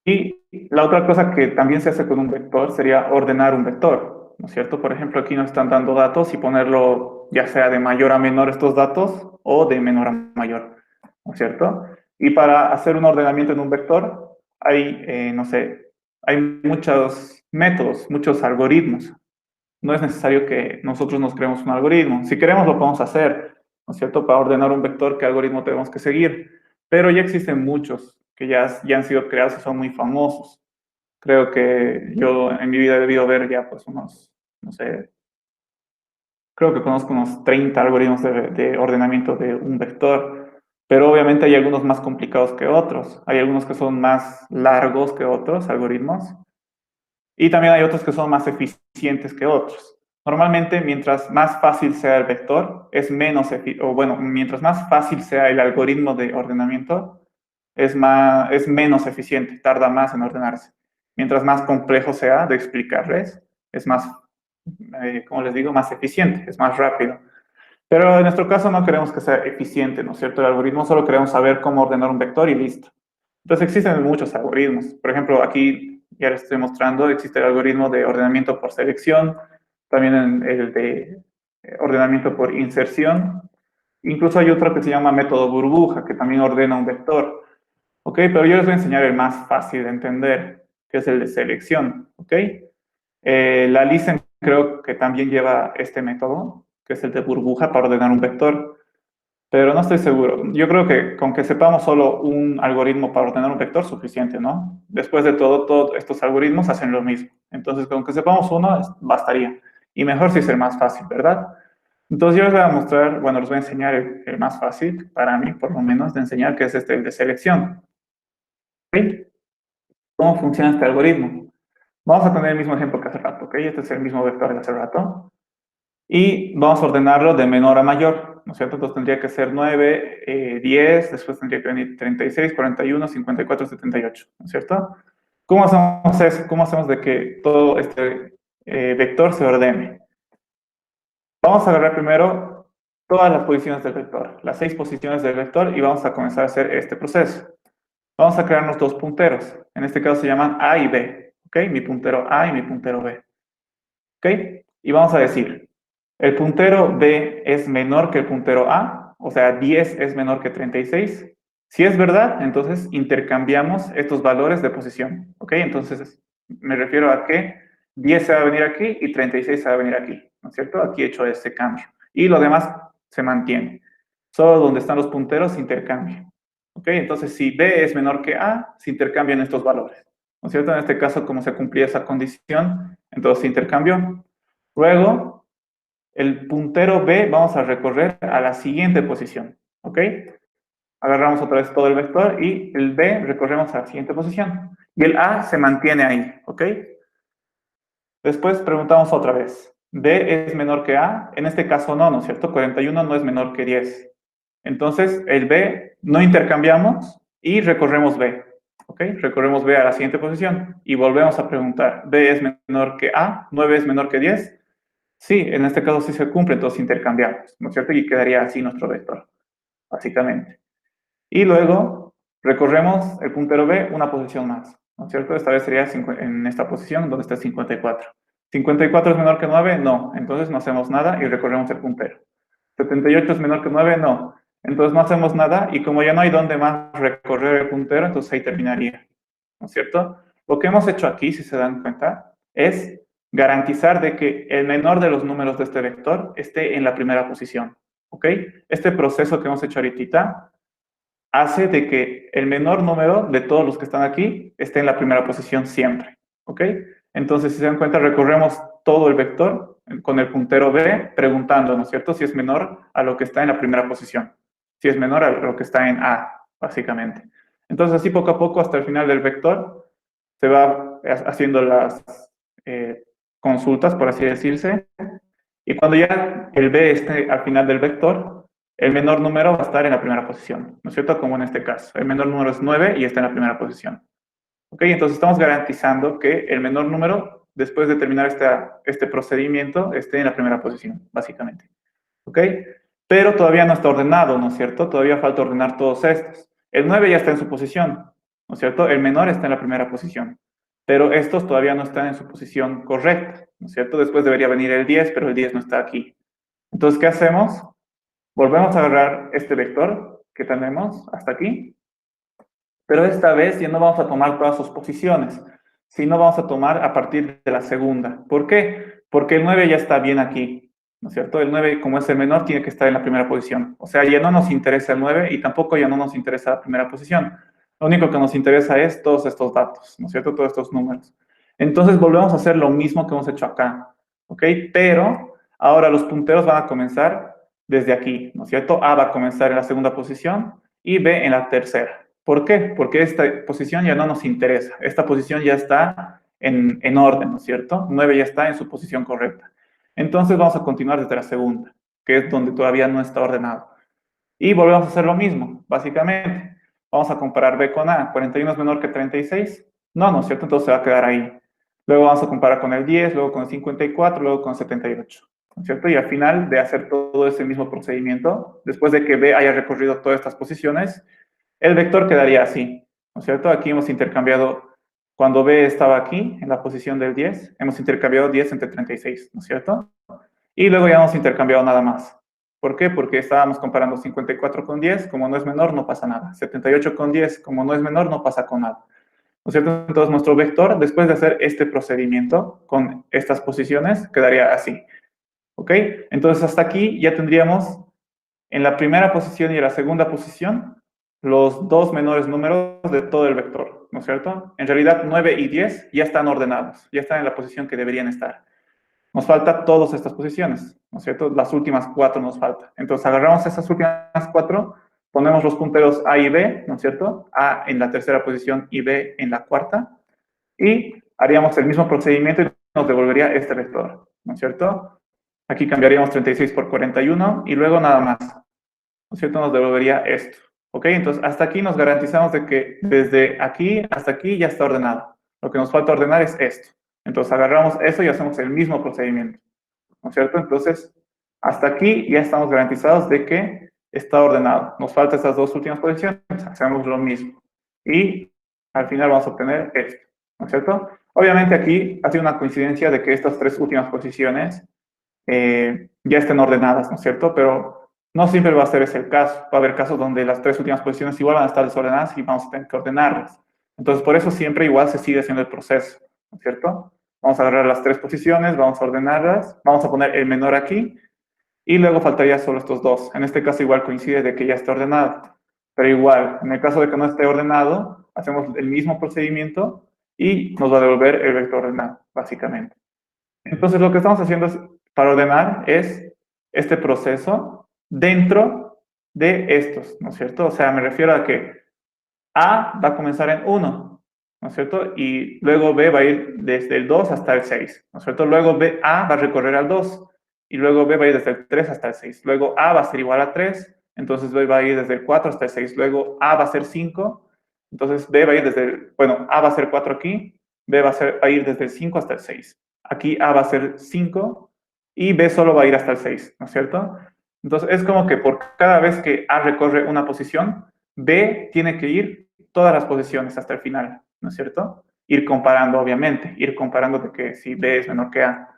Speaker 1: Y la otra cosa que también se hace con un vector sería ordenar un vector, ¿no es cierto? Por ejemplo, aquí nos están dando datos y ponerlo ya sea de mayor a menor estos datos o de menor a mayor, ¿no es cierto? Y para hacer un ordenamiento en un vector hay, no sé, hay muchos métodos, muchos algoritmos. No es necesario que nosotros nos creemos un algoritmo. Si queremos, lo podemos hacer, ¿no es cierto? Para ordenar un vector, ¿qué algoritmo tenemos que seguir? Pero ya existen muchos que ya han sido creados y son muy famosos. Creo que yo en mi vida he debido ver ya pues unos, no sé, creo que conozco unos 30 algoritmos de ordenamiento de un vector, pero obviamente hay algunos más complicados que otros. Hay algunos que son más largos que otros algoritmos, y también hay otros que son más eficientes que otros. Normalmente, mientras más fácil sea el vector, es menos o bueno, mientras más fácil sea el algoritmo de ordenamiento, es menos eficiente, tarda más en ordenarse. Mientras más complejo sea de explicarles, es más, como les digo, más eficiente, es más rápido. Pero en nuestro caso no queremos que sea eficiente, ¿no es cierto? El algoritmo solo queremos saber cómo ordenar un vector y listo. Entonces existen muchos algoritmos. Por ejemplo, aquí ya les estoy mostrando, existe el algoritmo de ordenamiento por selección, también el de ordenamiento por inserción. Incluso hay otro que se llama método burbuja, que también ordena un vector. ¿Ok? Pero yo les voy a enseñar el más fácil de entender, que es el de selección. ¿Ok? La Listen creo que también lleva este método, que es el de burbuja para ordenar un vector, pero no estoy seguro. Yo creo que con que sepamos solo un algoritmo para ordenar un vector, suficiente, ¿no? Después de todo, todos estos algoritmos hacen lo mismo. Entonces, con que sepamos uno, bastaría. Y mejor si es el más fácil, ¿verdad? Entonces, yo les voy a mostrar, bueno, les voy a enseñar el más fácil, para mí, por lo menos, de enseñar, que es este, el de selección. ¿Ok? ¿Cómo funciona este algoritmo? Vamos a tener el mismo ejemplo que hace rato, ¿ok? Este es el mismo vector de hace rato. Y vamos a ordenarlo de menor a mayor, ¿no es cierto? Entonces tendría que ser 9, 10, después tendría que venir 36, 41, 54, 78, ¿no es cierto? ¿Cómo hacemos eso? ¿Cómo hacemos de que todo este vector se ordene? Vamos a agarrar primero todas las posiciones del vector, las 6 posiciones del vector, y vamos a comenzar a hacer este proceso. Vamos a crearnos dos punteros. En este caso se llaman A y B, ¿ok? Mi puntero A y mi puntero B, ¿ok? Y vamos a decir, el puntero B es menor que el puntero A, o sea, 10 es menor que 36. Si es verdad, entonces intercambiamos estos valores de posición, ¿ok? Entonces, me refiero a que 10 se va a venir aquí y 36 se va a venir aquí, ¿no es cierto? Aquí he hecho este cambio. Y lo demás se mantiene. Solo donde están los punteros se intercambia, ¿ok? Entonces, si B es menor que A, se intercambian estos valores, ¿no es cierto? En este caso, como se cumplía esa condición, entonces se intercambió. Luego, el puntero B vamos a recorrer a la siguiente posición, ¿ok? Agarramos otra vez todo el vector y el B recorremos a la siguiente posición. Y el A se mantiene ahí, ¿ok? Después preguntamos otra vez. ¿B es menor que A? En este caso no, ¿no es cierto? 41 no es menor que 10. Entonces, el B no intercambiamos y recorremos B, ¿ok? Recorremos B a la siguiente posición y volvemos a preguntar. ¿B es menor que A? ¿9 es menor que 10? Sí, en este caso sí se cumple, entonces intercambiamos, ¿no es cierto? Y quedaría así nuestro vector, básicamente. Y luego recorremos el puntero B una posición más, ¿no es cierto? Esta vez sería en esta posición donde está 54. ¿54 es menor que 9? No. Entonces no hacemos nada y recorremos el puntero. ¿78 es menor que 9? No. Entonces no hacemos nada y como ya no hay dónde más recorrer el puntero, entonces ahí terminaría, ¿no es cierto? Lo que hemos hecho aquí, si se dan cuenta, es garantizar de que el menor de los números de este vector esté en la primera posición, ¿ok? Este proceso que hemos hecho ahorita hace de que el menor número de todos los que están aquí esté en la primera posición siempre, ¿ok? Entonces, si se dan cuenta, recorremos todo el vector con el puntero B, preguntando, ¿no es cierto?, si es menor a lo que está en la primera posición, si es menor a lo que está en A, básicamente. Entonces, así poco a poco, hasta el final del vector, se va haciendo las consultas, por así decirse, y cuando ya el B esté al final del vector, el menor número va a estar en la primera posición, ¿no es cierto? Como en este caso. El menor número es 9 y está en la primera posición. ¿Ok? Entonces estamos garantizando que el menor número, después de terminar este procedimiento, esté en la primera posición, básicamente. ¿Ok? Pero todavía no está ordenado, ¿no es cierto? Todavía falta ordenar todos estos. El 9 ya está en su posición, ¿no es cierto? El menor está en la primera posición. Pero estos todavía no están en su posición correcta, ¿no es cierto? Después debería venir el 10, pero el 10 no está aquí. Entonces, ¿qué hacemos? Volvemos a agarrar este vector que tenemos hasta aquí, pero esta vez ya no vamos a tomar todas sus posiciones, sino vamos a tomar a partir de la segunda. ¿Por qué? Porque el 9 ya está bien aquí, ¿no es cierto? El 9, como es el menor, tiene que estar en la primera posición. O sea, ya no nos interesa el 9 y tampoco ya no nos interesa la primera posición. Lo único que nos interesa es todos estos datos, ¿no es cierto? Todos estos números. Entonces volvemos a hacer lo mismo que hemos hecho acá, ¿ok? Pero ahora los punteros van a comenzar desde aquí, ¿no es cierto? A va a comenzar en la segunda posición y B en la tercera. ¿Por qué? Porque esta posición ya no nos interesa. Esta posición ya está en orden, ¿no es cierto? 9 ya está en su posición correcta. Entonces vamos a continuar desde la segunda, que es donde todavía no está ordenado. Y volvemos a hacer lo mismo, básicamente. Vamos a comparar B con A. ¿41 es menor que 36? No, ¿no es cierto? Entonces se va a quedar ahí. Luego vamos a comparar con el 10, luego con el 54, luego con el 78. ¿No es cierto? Y al final de hacer todo ese mismo procedimiento, después de que B haya recorrido todas estas posiciones, el vector quedaría así, ¿no es cierto? Aquí hemos intercambiado, cuando B estaba aquí, en la posición del 10, hemos intercambiado 10 entre 36, ¿no es cierto? Y luego ya no hemos intercambiado nada más. ¿Por qué? Porque estábamos comparando 54 con 10, como no es menor, no pasa nada. 78 con 10, como no es menor, no pasa con nada. ¿No es cierto? Entonces nuestro vector, después de hacer este procedimiento con estas posiciones, quedaría así. ¿Ok? Entonces hasta aquí ya tendríamos en la primera posición y en la segunda posición los dos menores números de todo el vector, ¿no es cierto? En realidad 9 y 10 ya están ordenados, ya están en la posición que deberían estar. Nos falta todas estas posiciones, ¿no es cierto? Las últimas 4 nos falta. Entonces agarramos esas últimas 4, ponemos los punteros A y B, ¿no es cierto? A en la tercera posición y B en la cuarta, y haríamos el mismo procedimiento y nos devolvería este vector, ¿no es cierto? Aquí cambiaríamos 36 por 41 y luego nada más, ¿no es cierto? Nos devolvería esto, ¿ok? Entonces hasta aquí nos garantizamos de que desde aquí hasta aquí ya está ordenado. Lo que nos falta ordenar es esto. Entonces agarramos eso y hacemos el mismo procedimiento, ¿no es cierto? Entonces, hasta aquí ya estamos garantizados de que está ordenado. Nos faltan estas dos últimas posiciones, hacemos lo mismo. Y al final vamos a obtener esto, ¿no es cierto? Obviamente aquí ha sido una coincidencia de que estas tres últimas posiciones ya estén ordenadas, ¿no es cierto? Pero no siempre va a ser ese el caso. Va a haber casos donde las tres últimas posiciones igual van a estar desordenadas y vamos a tener que ordenarlas. Entonces, por eso siempre igual se sigue haciendo el proceso, ¿no es cierto? Vamos a agarrar las tres posiciones, vamos a ordenarlas, vamos a poner el menor aquí y luego faltaría solo estos dos. En este caso igual coincide de que ya está ordenado. Pero igual, en el caso de que no esté ordenado, hacemos el mismo procedimiento y nos va a devolver el vector ordenado, básicamente. Entonces, lo que estamos haciendo para ordenar es este proceso dentro de estos, ¿no es cierto? O sea, me refiero a que A va a comenzar en 1, ¿no es cierto? Y luego B va a ir desde el 2 hasta el 6, ¿no es cierto? Luego A va a recorrer al 2 y luego B va a ir desde el 3 hasta el 6. Luego A va a ser igual a 3, entonces B va a ir desde el 4 hasta el 6. Luego A va a ser 5, entonces B va a ir desde el, bueno, A va a ser 4 aquí, B va a ir desde el 5 hasta el 6. Aquí A va a ser 5 y B solo va a ir hasta el 6, ¿no es cierto? Entonces es como que por cada vez que A recorre una posición, B tiene que ir todas las posiciones hasta el final, ¿no es cierto? Ir comparando, obviamente, ir comparando de que si B es menor que A.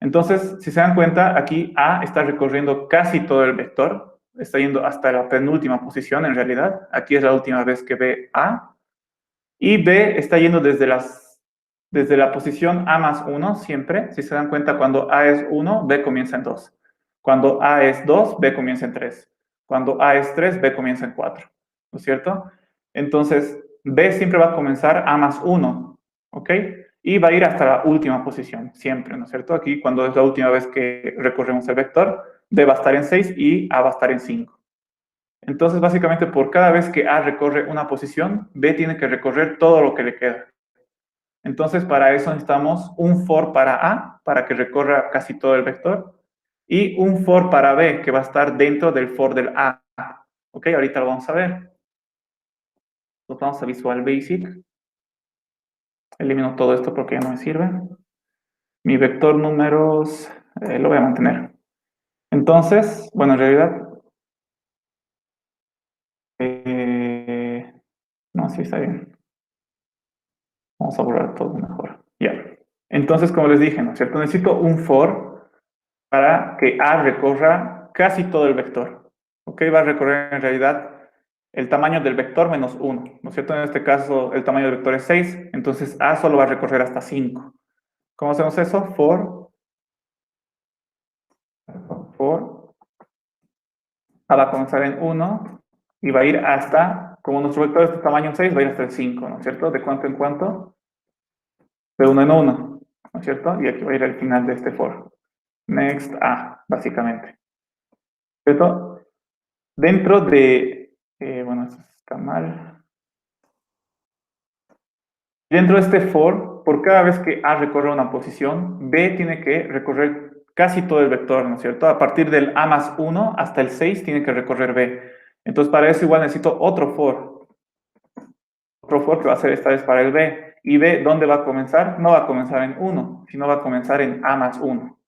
Speaker 1: Entonces, si se dan cuenta, aquí A está recorriendo casi todo el vector, está yendo hasta la penúltima posición en realidad, aquí es la última vez que ve A, y B está yendo desde la posición A más 1 siempre, si se dan cuenta, cuando A es 1, B comienza en 2. Cuando A es 2, B comienza en 3. Cuando A es 3, B comienza en 4. ¿no es cierto? Entonces, B siempre va a comenzar A más 1, ¿ok? Y va a ir hasta la última posición, siempre, ¿no es cierto? Aquí, cuando es la última vez que recorremos el vector, B va a estar en 6 y A va a estar en 5. Entonces, básicamente, por cada vez que A recorre una posición, B tiene que recorrer todo lo que le queda. Entonces, para eso necesitamos un for para A, para que recorra casi todo el vector, y un for para B, que va a estar dentro del for del A. ¿Ok? Ahorita lo vamos a ver. Nos vamos a Visual Basic. Elimino todo esto porque ya no me sirve. Mi vector números lo voy a mantener. Entonces, bueno, en realidad... no, sí, está bien. Vamos a borrar todo mejor. Ya. Entonces, como les dije, ¿no es cierto? Necesito un for para que A recorra casi todo el vector. ¿Ok? Va a recorrer en realidad el tamaño del vector menos 1. ¿No es cierto? En este caso, el tamaño del vector es 6. Entonces, A solo va a recorrer hasta 5. ¿Cómo hacemos eso? For A va a comenzar en 1 y va a ir hasta, como nuestro vector es de tamaño 6, va a ir hasta el 5, ¿no es cierto? ¿De cuánto en cuánto? De 1 en 1, ¿no es cierto? Y aquí va a ir al final de este for. Next A, básicamente. ¿Cierto? Dentro de, bueno, esto está mal. Dentro de este for, por cada vez que A recorre una posición, B tiene que recorrer casi todo el vector, ¿no es cierto? A partir del A más 1 hasta el 6 tiene que recorrer B. Entonces, para eso igual necesito otro for. Otro for que va a ser esta vez para el B. ¿Y B dónde va a comenzar? No va a comenzar en 1, sino va a comenzar en A más 1.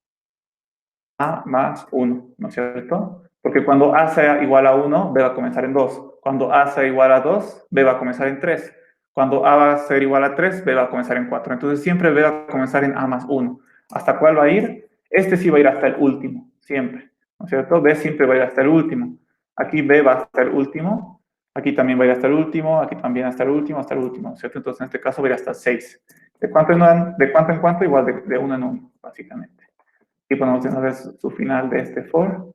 Speaker 1: A más 1, ¿no es cierto? Porque cuando A sea igual a 1, B va a comenzar en 2. Cuando A sea igual a 2, B va a comenzar en 3. Cuando A va a ser igual a 3, B va a comenzar en 4. Entonces siempre B va a comenzar en A más 1. ¿Hasta cuál va a ir? Este sí va a ir hasta el último, siempre, ¿no es cierto? B siempre va a ir hasta el último. Aquí B va hasta el último. Aquí también va a ir hasta el último. Aquí también hasta el último, ¿no es cierto? Entonces en este caso va a ir hasta 6. ¿De cuánto en cuánto? Igual de 1 en 1, básicamente. Y ponemos de una vez su final de este for.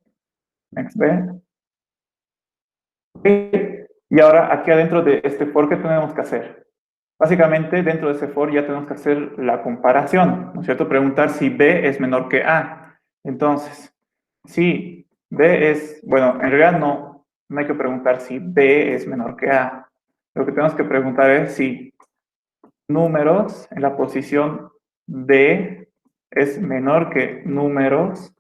Speaker 1: Next B. Y ahora aquí adentro de este for, ¿qué tenemos que hacer? Básicamente dentro de ese for ya tenemos que hacer la comparación, ¿no es cierto? Preguntar si B es menor que A. Entonces, si B es, bueno, en realidad no hay que preguntar si B es menor que A. Lo que tenemos que preguntar es si números en la posición B es menor que números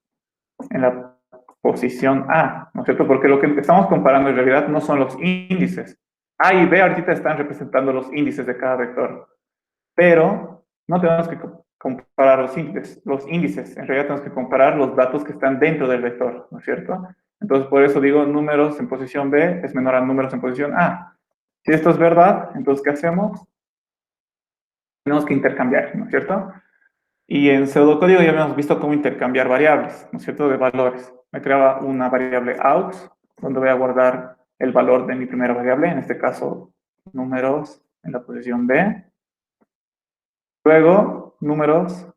Speaker 1: en la posición A, ¿no es cierto? Porque lo que estamos comparando en realidad no son los índices. A y B ahorita están representando los índices de cada vector, pero no tenemos que comparar los índices. En realidad tenemos que comparar los datos que están dentro del vector, ¿no es cierto? Entonces, por eso digo números en posición B es menor a números en posición A. Si esto es verdad, entonces, ¿qué hacemos? Tenemos que intercambiar, ¿no es cierto? Y en pseudocódigo ya habíamos visto cómo intercambiar variables, ¿no es cierto?, de valores. Me creaba una variable aux, donde voy a guardar el valor de mi primera variable, en este caso, números en la posición B. Luego, números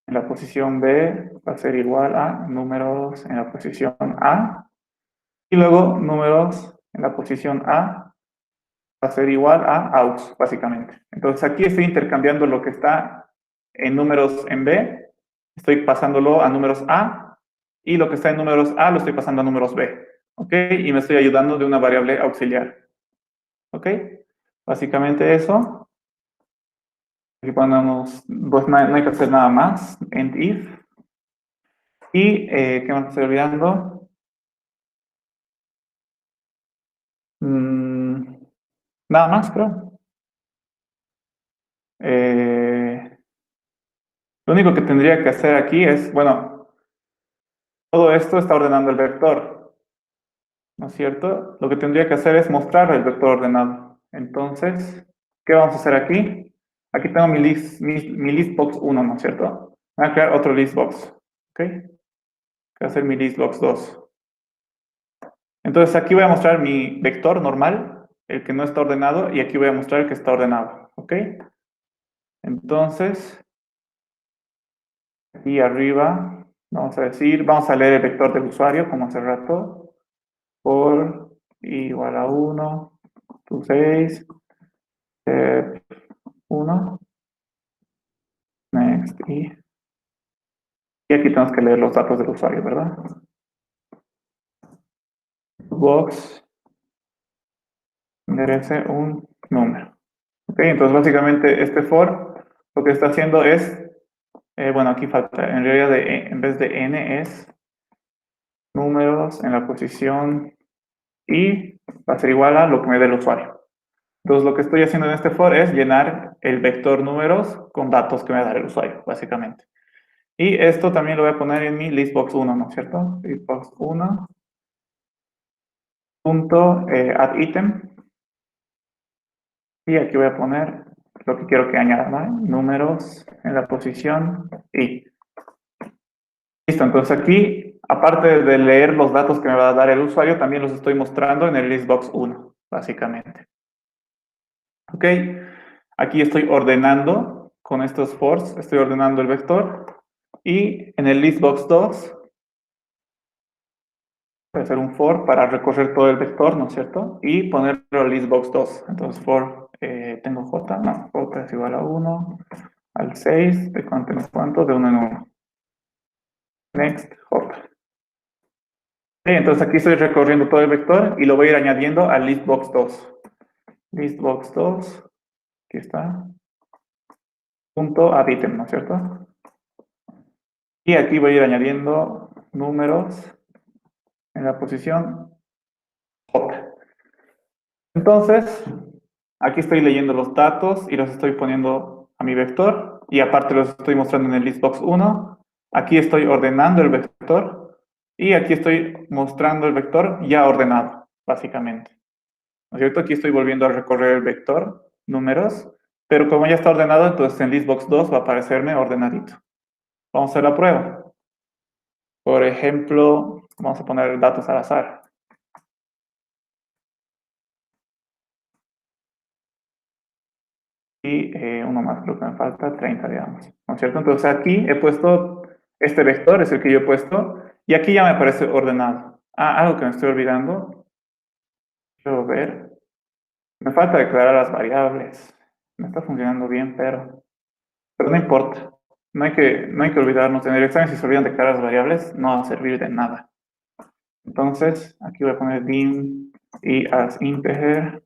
Speaker 1: en la posición B va a ser igual a números en la posición A. Y luego, números en la posición A va a ser igual a aux, básicamente. Entonces, aquí estoy intercambiando lo que está en números en B, estoy pasándolo a números A, y lo que está en números A lo estoy pasando a números B, ¿ok? Y me estoy ayudando de una variable auxiliar, ¿ok? Básicamente eso. Aquí ponemos, pues no hay que hacer nada más, end if. Y, ¿qué más estoy olvidando? Nada más, creo. Lo único que tendría que hacer aquí es, bueno, todo esto está ordenando el vector, ¿no es cierto? Lo que tendría que hacer es mostrar el vector ordenado. Entonces, ¿qué vamos a hacer aquí? Aquí tengo mi listbox 1, ¿no es cierto? Voy a crear otro listbox, ¿ok? Voy a hacer mi listbox 2. Entonces, aquí voy a mostrar mi vector normal, el que no está ordenado, y aquí voy a mostrar el que está ordenado, ¿ok? Entonces, aquí arriba, vamos a leer el vector del usuario, como hace rato, por igual a 1, to 6, 1, next, y aquí tenemos que leer los datos del usuario, ¿verdad? Box merece un número. Ok, entonces básicamente este for lo que está haciendo es, bueno, aquí falta, en realidad en vez de n es números en la posición y va a ser igual a lo que me dé el usuario. Entonces lo que estoy haciendo en este for es llenar el vector números con datos que me va a dar el usuario, básicamente. Y esto también lo voy a poner en mi listbox1, ¿no es cierto? Listbox1 punto add item. Y aquí voy a poner lo que quiero que añada, ¿no? Números en la posición y. Listo, entonces aquí, aparte de leer los datos que me va a dar el usuario, también los estoy mostrando en el listbox1, básicamente. Ok, aquí estoy ordenando con estos fors, estoy ordenando el vector. Y en el listbox2 voy a hacer un for para recorrer todo el vector, ¿no es cierto? Y ponerlo al listbox2. Entonces for, tengo j, no, j es igual a 1, al 6, de cuánto en cuánto, de 1 en 1. Next, j. Entonces aquí estoy recorriendo todo el vector y lo voy a ir añadiendo al listbox2. Listbox2, aquí está, punto add item, ¿no es cierto? Y aquí voy a ir añadiendo números en la posición j. Entonces, aquí estoy leyendo los datos y los estoy poniendo a mi vector y aparte los estoy mostrando en el listbox1. Aquí estoy ordenando el vector y aquí estoy mostrando el vector ya ordenado, básicamente. ¿No es cierto? Aquí estoy volviendo a recorrer el vector, números, pero como ya está ordenado, entonces en listbox2 va a aparecerme ordenadito. Vamos a hacer la prueba. Por ejemplo, vamos a poner datos al azar. Y uno más, creo que me falta 30, digamos. ¿No es cierto? Entonces aquí he puesto, este vector es el que yo he puesto, y aquí ya me aparece ordenado. Ah, algo que me estoy olvidando. Quiero ver. Me falta declarar las variables. Me está funcionando bien, pero no importa. No hay que olvidarnos. En el examen, si se olvidan declarar las variables, no va a servir de nada. Entonces, aquí voy a poner dim y as integer.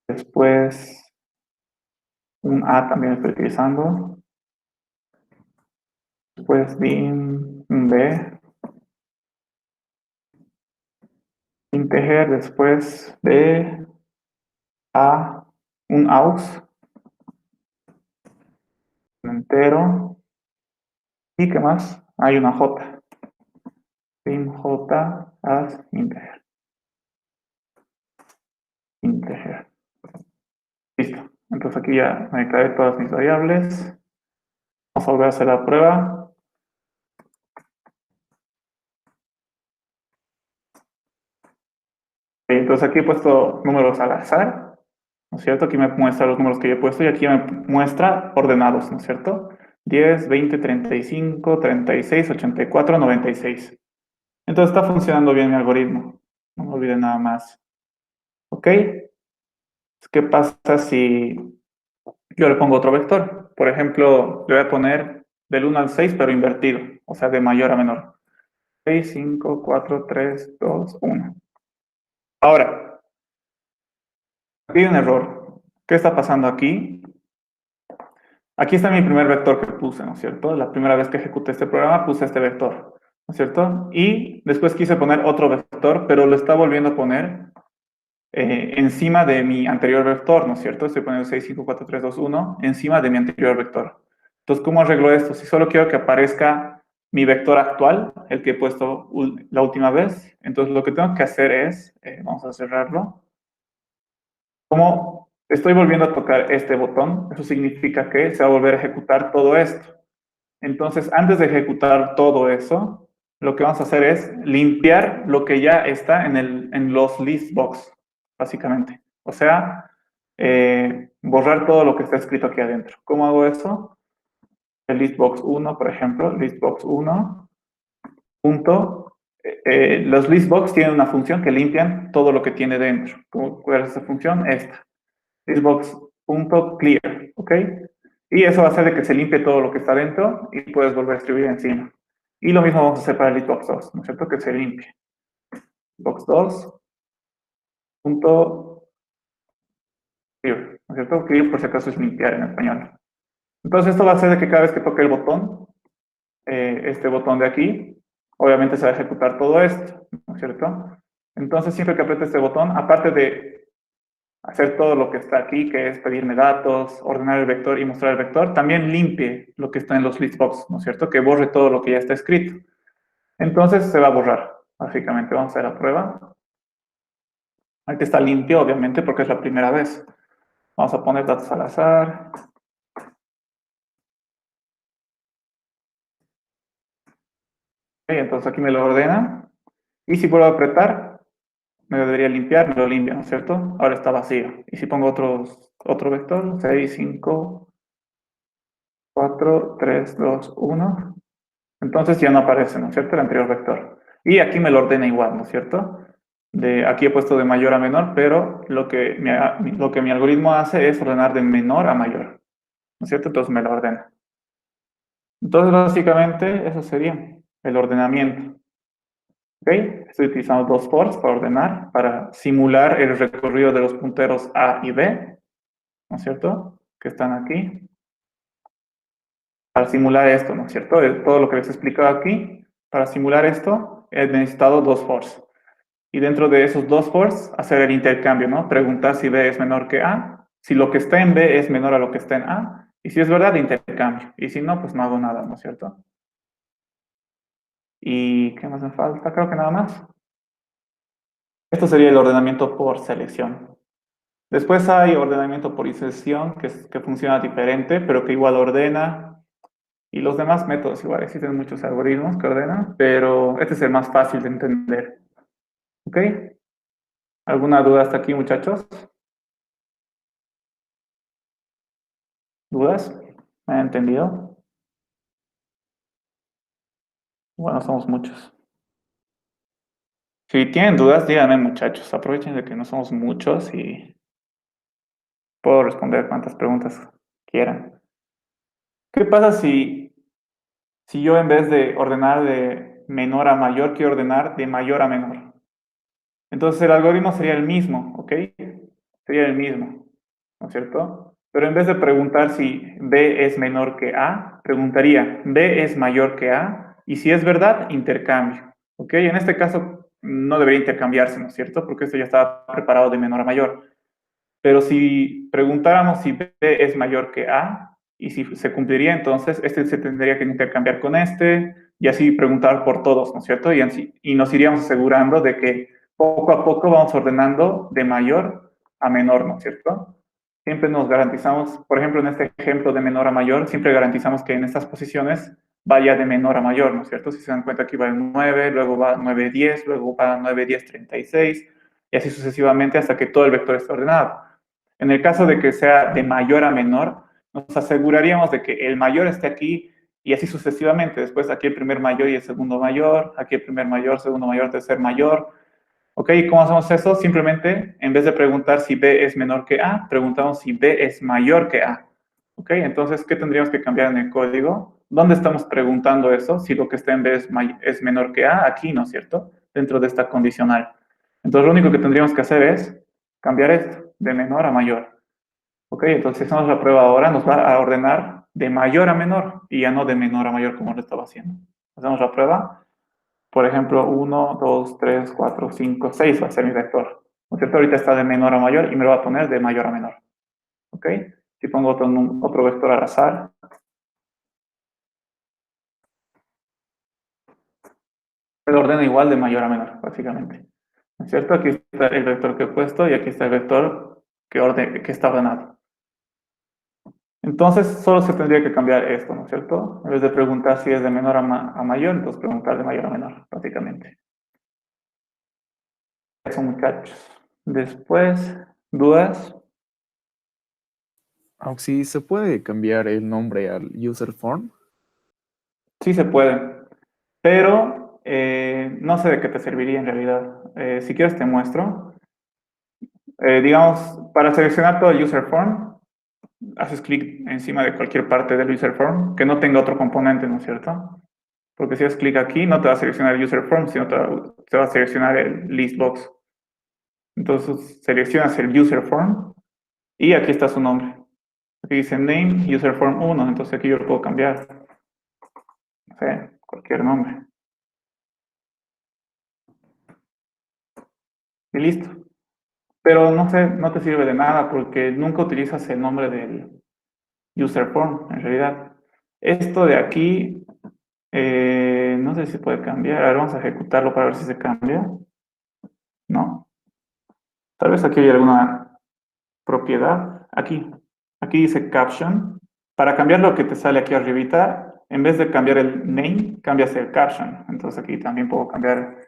Speaker 1: Después, un a también estoy utilizando. Después dim, un b, integer, después de a, un aus, un entero. ¿Y qué más? Hay una j. Dim j as integer. Integer. Listo. Entonces aquí ya me declaré todas mis variables. Vamos a volver a hacer la prueba. Entonces aquí he puesto números al azar, ¿no es cierto? Aquí me muestra los números que yo he puesto y aquí me muestra ordenados, ¿no es cierto? 10, 20, 35, 36, 84, 96. Entonces está funcionando bien mi algoritmo. No me olvide nada más. ¿Ok? ¿Qué pasa si yo le pongo otro vector? Por ejemplo, le voy a poner del 1 al 6, pero invertido. O sea, de mayor a menor. 6, 5, 4, 3, 2, 1. Ahora, aquí hay un error. ¿Qué está pasando aquí? Aquí está mi primer vector que puse, ¿no es cierto? La primera vez que ejecuté este programa puse este vector, ¿no es cierto? Y después quise poner otro vector, pero lo está volviendo a poner encima de mi anterior vector, ¿no es cierto? Estoy poniendo 6, 5, 4, 3, 2, 1 encima de mi anterior vector. Entonces, ¿cómo arreglo esto? Si solo quiero que aparezca mi vector actual, el que he puesto la última vez, entonces lo que tengo que hacer es, vamos a cerrarlo, como estoy volviendo a tocar este botón, eso significa que se va a volver a ejecutar todo esto. Entonces, antes de ejecutar todo eso, lo que vamos a hacer es limpiar lo que ya está en los listbox, básicamente. O sea, borrar todo lo que está escrito aquí adentro. ¿Cómo hago eso? El listbox1, por ejemplo, listbox1 punto los listbox tienen una función que limpian todo lo que tiene dentro. ¿Cuál es esa función? Esta. Listbox.clear, ¿ok? Y eso va a hacer de que se limpie todo lo que está dentro y puedes volver a escribir encima. Y lo mismo vamos a hacer para el listbox 2, ¿no es cierto? Que se limpie. Listbox2.clear, ¿no es cierto? Clear por si acaso es limpiar en español. Entonces esto va a hacer de que cada vez que toque el botón, este botón de aquí, obviamente se va a ejecutar todo esto, ¿no es cierto? Entonces siempre que apriete este botón, aparte de hacer todo lo que está aquí, que es pedirme datos, ordenar el vector y mostrar el vector, también limpie lo que está en los listbox, ¿no es cierto? Que borre todo lo que ya está escrito. Entonces se va a borrar, básicamente. Vamos a hacer la prueba. Aquí está limpio, obviamente, porque es la primera vez. Vamos a poner datos al azar. Entonces aquí me lo ordena. Y si vuelvo a apretar, me debería limpiar, me lo limpia, ¿no es cierto? Ahora está vacío. Y si pongo otro vector, 6, 5, 4, 3, 2, 1, entonces ya no aparece, ¿no es cierto? El anterior vector. Y aquí me lo ordena igual, ¿no es cierto? Aquí he puesto de mayor a menor, pero lo que mi algoritmo hace es ordenar de menor a mayor, ¿no es cierto? Entonces me lo ordena. Entonces, básicamente, eso sería el ordenamiento. ¿Ok? Estoy utilizando dos fors para ordenar, para simular el recorrido de los punteros A y B, ¿no es cierto? Que están aquí. Para simular esto, ¿no es cierto? Todo lo que les he explicado aquí, para simular esto, he necesitado dos fors. Y dentro de esos dos fors, hacer el intercambio, ¿no? Preguntar si B es menor que A, si lo que está en B es menor a lo que está en A, y si es verdad, intercambio. Y si no, pues no hago nada, ¿no es cierto? ¿Y qué más me falta? Creo que nada más. Esto sería el ordenamiento por selección. Después hay ordenamiento por inserción, que funciona diferente, pero que igual ordena. Y los demás métodos igual existen muchos algoritmos que ordenan, pero este es el más fácil de entender. ¿Ok? ¿Alguna duda hasta aquí, muchachos? ¿Dudas? ¿Me han entendido? Bueno, somos muchos. Si tienen dudas, díganme, muchachos. Aprovechen de que no somos muchos y puedo responder cuantas preguntas quieran. ¿Qué pasa si yo en vez de ordenar de menor a mayor, quiero ordenar de mayor a menor? Entonces el algoritmo sería el mismo, ¿ok? Sería el mismo, ¿no es cierto? Pero en vez de preguntar si B es menor que A, preguntaría, ¿B es mayor que A? Y si es verdad, intercambio, ¿ok? En este caso no debería intercambiarse, ¿no es cierto? Porque esto ya estaba preparado de menor a mayor. Pero si preguntáramos si B es mayor que A, y si se cumpliría, entonces este se tendría que intercambiar con este, y así preguntar por todos, ¿no es cierto? Y nos iríamos asegurando de que poco a poco vamos ordenando de mayor a menor, ¿no es cierto? Siempre nos garantizamos, por ejemplo, en este ejemplo de menor a mayor, siempre garantizamos que en estas posiciones vaya de menor a mayor, ¿no es cierto? Si se dan cuenta, aquí va el 9, luego va 9, 10, luego va 9, 10, 36, y así sucesivamente hasta que todo el vector esté ordenado. En el caso de que sea de mayor a menor, nos aseguraríamos de que el mayor esté aquí y así sucesivamente. Después aquí el primer mayor y el segundo mayor, aquí el primer mayor, segundo mayor, tercer mayor. ¿Ok? ¿Cómo hacemos eso? Simplemente, en vez de preguntar si B es menor que A, preguntamos si B es mayor que A. ¿Ok? Entonces, ¿qué tendríamos que cambiar en el código? ¿Dónde estamos preguntando eso? Si lo que está en B es menor que A, aquí, ¿no es cierto? Dentro de esta condicional. Entonces, lo único que tendríamos que hacer es cambiar esto, de menor a mayor. ¿Ok? Entonces, si hacemos la prueba ahora, nos va a ordenar de mayor a menor y ya no de menor a mayor como lo estaba haciendo. Hacemos la prueba. Por ejemplo, 1, 2, 3, 4, 5, 6 va a ser mi vector. ¿No es cierto? Ahorita está de menor a mayor y me lo va a poner de mayor a menor. ¿Ok? Si pongo otro vector al azar, me lo ordena igual de mayor a menor, básicamente. ¿No es cierto? Aquí está el vector que he puesto y aquí está el vector que está ordenado. Entonces, solo se tendría que cambiar esto, ¿no es cierto? En vez de preguntar si es de menor a mayor, entonces preguntar de mayor a menor, básicamente. Eso, muchachos. Después, ¿dudas?
Speaker 2: Aunque sí se puede cambiar el nombre al user form.
Speaker 1: Sí se puede, pero no sé de qué te serviría en realidad. Si quieres te muestro. Digamos, para seleccionar todo el user form, haces clic encima de cualquier parte del user form que no tenga otro componente, ¿no es cierto? Porque si haces clic aquí, no te va a seleccionar el user form, sino te va a seleccionar el list box. Entonces seleccionas el user form y aquí está su nombre. Aquí dice name user form 1, entonces aquí yo lo puedo cambiar. No sé, cualquier nombre. Y listo. Pero no sé, no te sirve de nada porque nunca utilizas el nombre del user form, en realidad. Esto de aquí, no sé si puede cambiar. A ver, vamos a ejecutarlo para ver si se cambia. No. Tal vez aquí hay alguna propiedad. Aquí dice caption. Para cambiar lo que te sale aquí arribita, en vez de cambiar el name, cambias el caption. Entonces aquí también puedo cambiar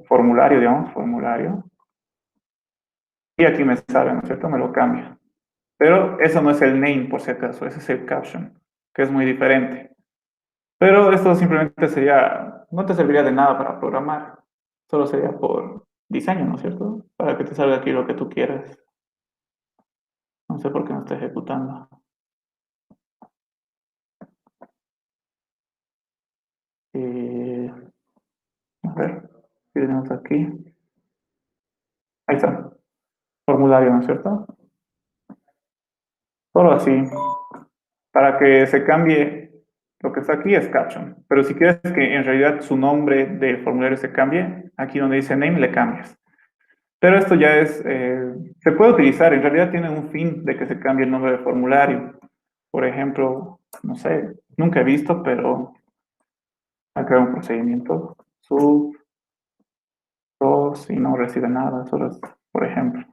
Speaker 1: formulario, digamos, formulario. Y aquí me sale, ¿no es cierto? Me lo cambia. Pero eso no es el name, por si acaso, ese es el caption, que es muy diferente. Pero esto simplemente sería, no te serviría de nada para programar, solo sería por diseño, ¿no es cierto? Para que te salga aquí lo que tú quieras. No sé por qué no está ejecutando. Eh, a ver, ¿qué tenemos aquí? Ahí está, formulario, ¿no es cierto? Solo así, para que se cambie lo que está aquí es caption. Pero si quieres que en realidad su nombre del formulario se cambie, aquí donde dice name le cambias. Pero esto ya es, se puede utilizar, en realidad tiene un fin de que se cambie el nombre del formulario. Por ejemplo, no sé, nunca he visto, pero acá un procedimiento, sub, dos y no recibe nada, solo es, por ejemplo.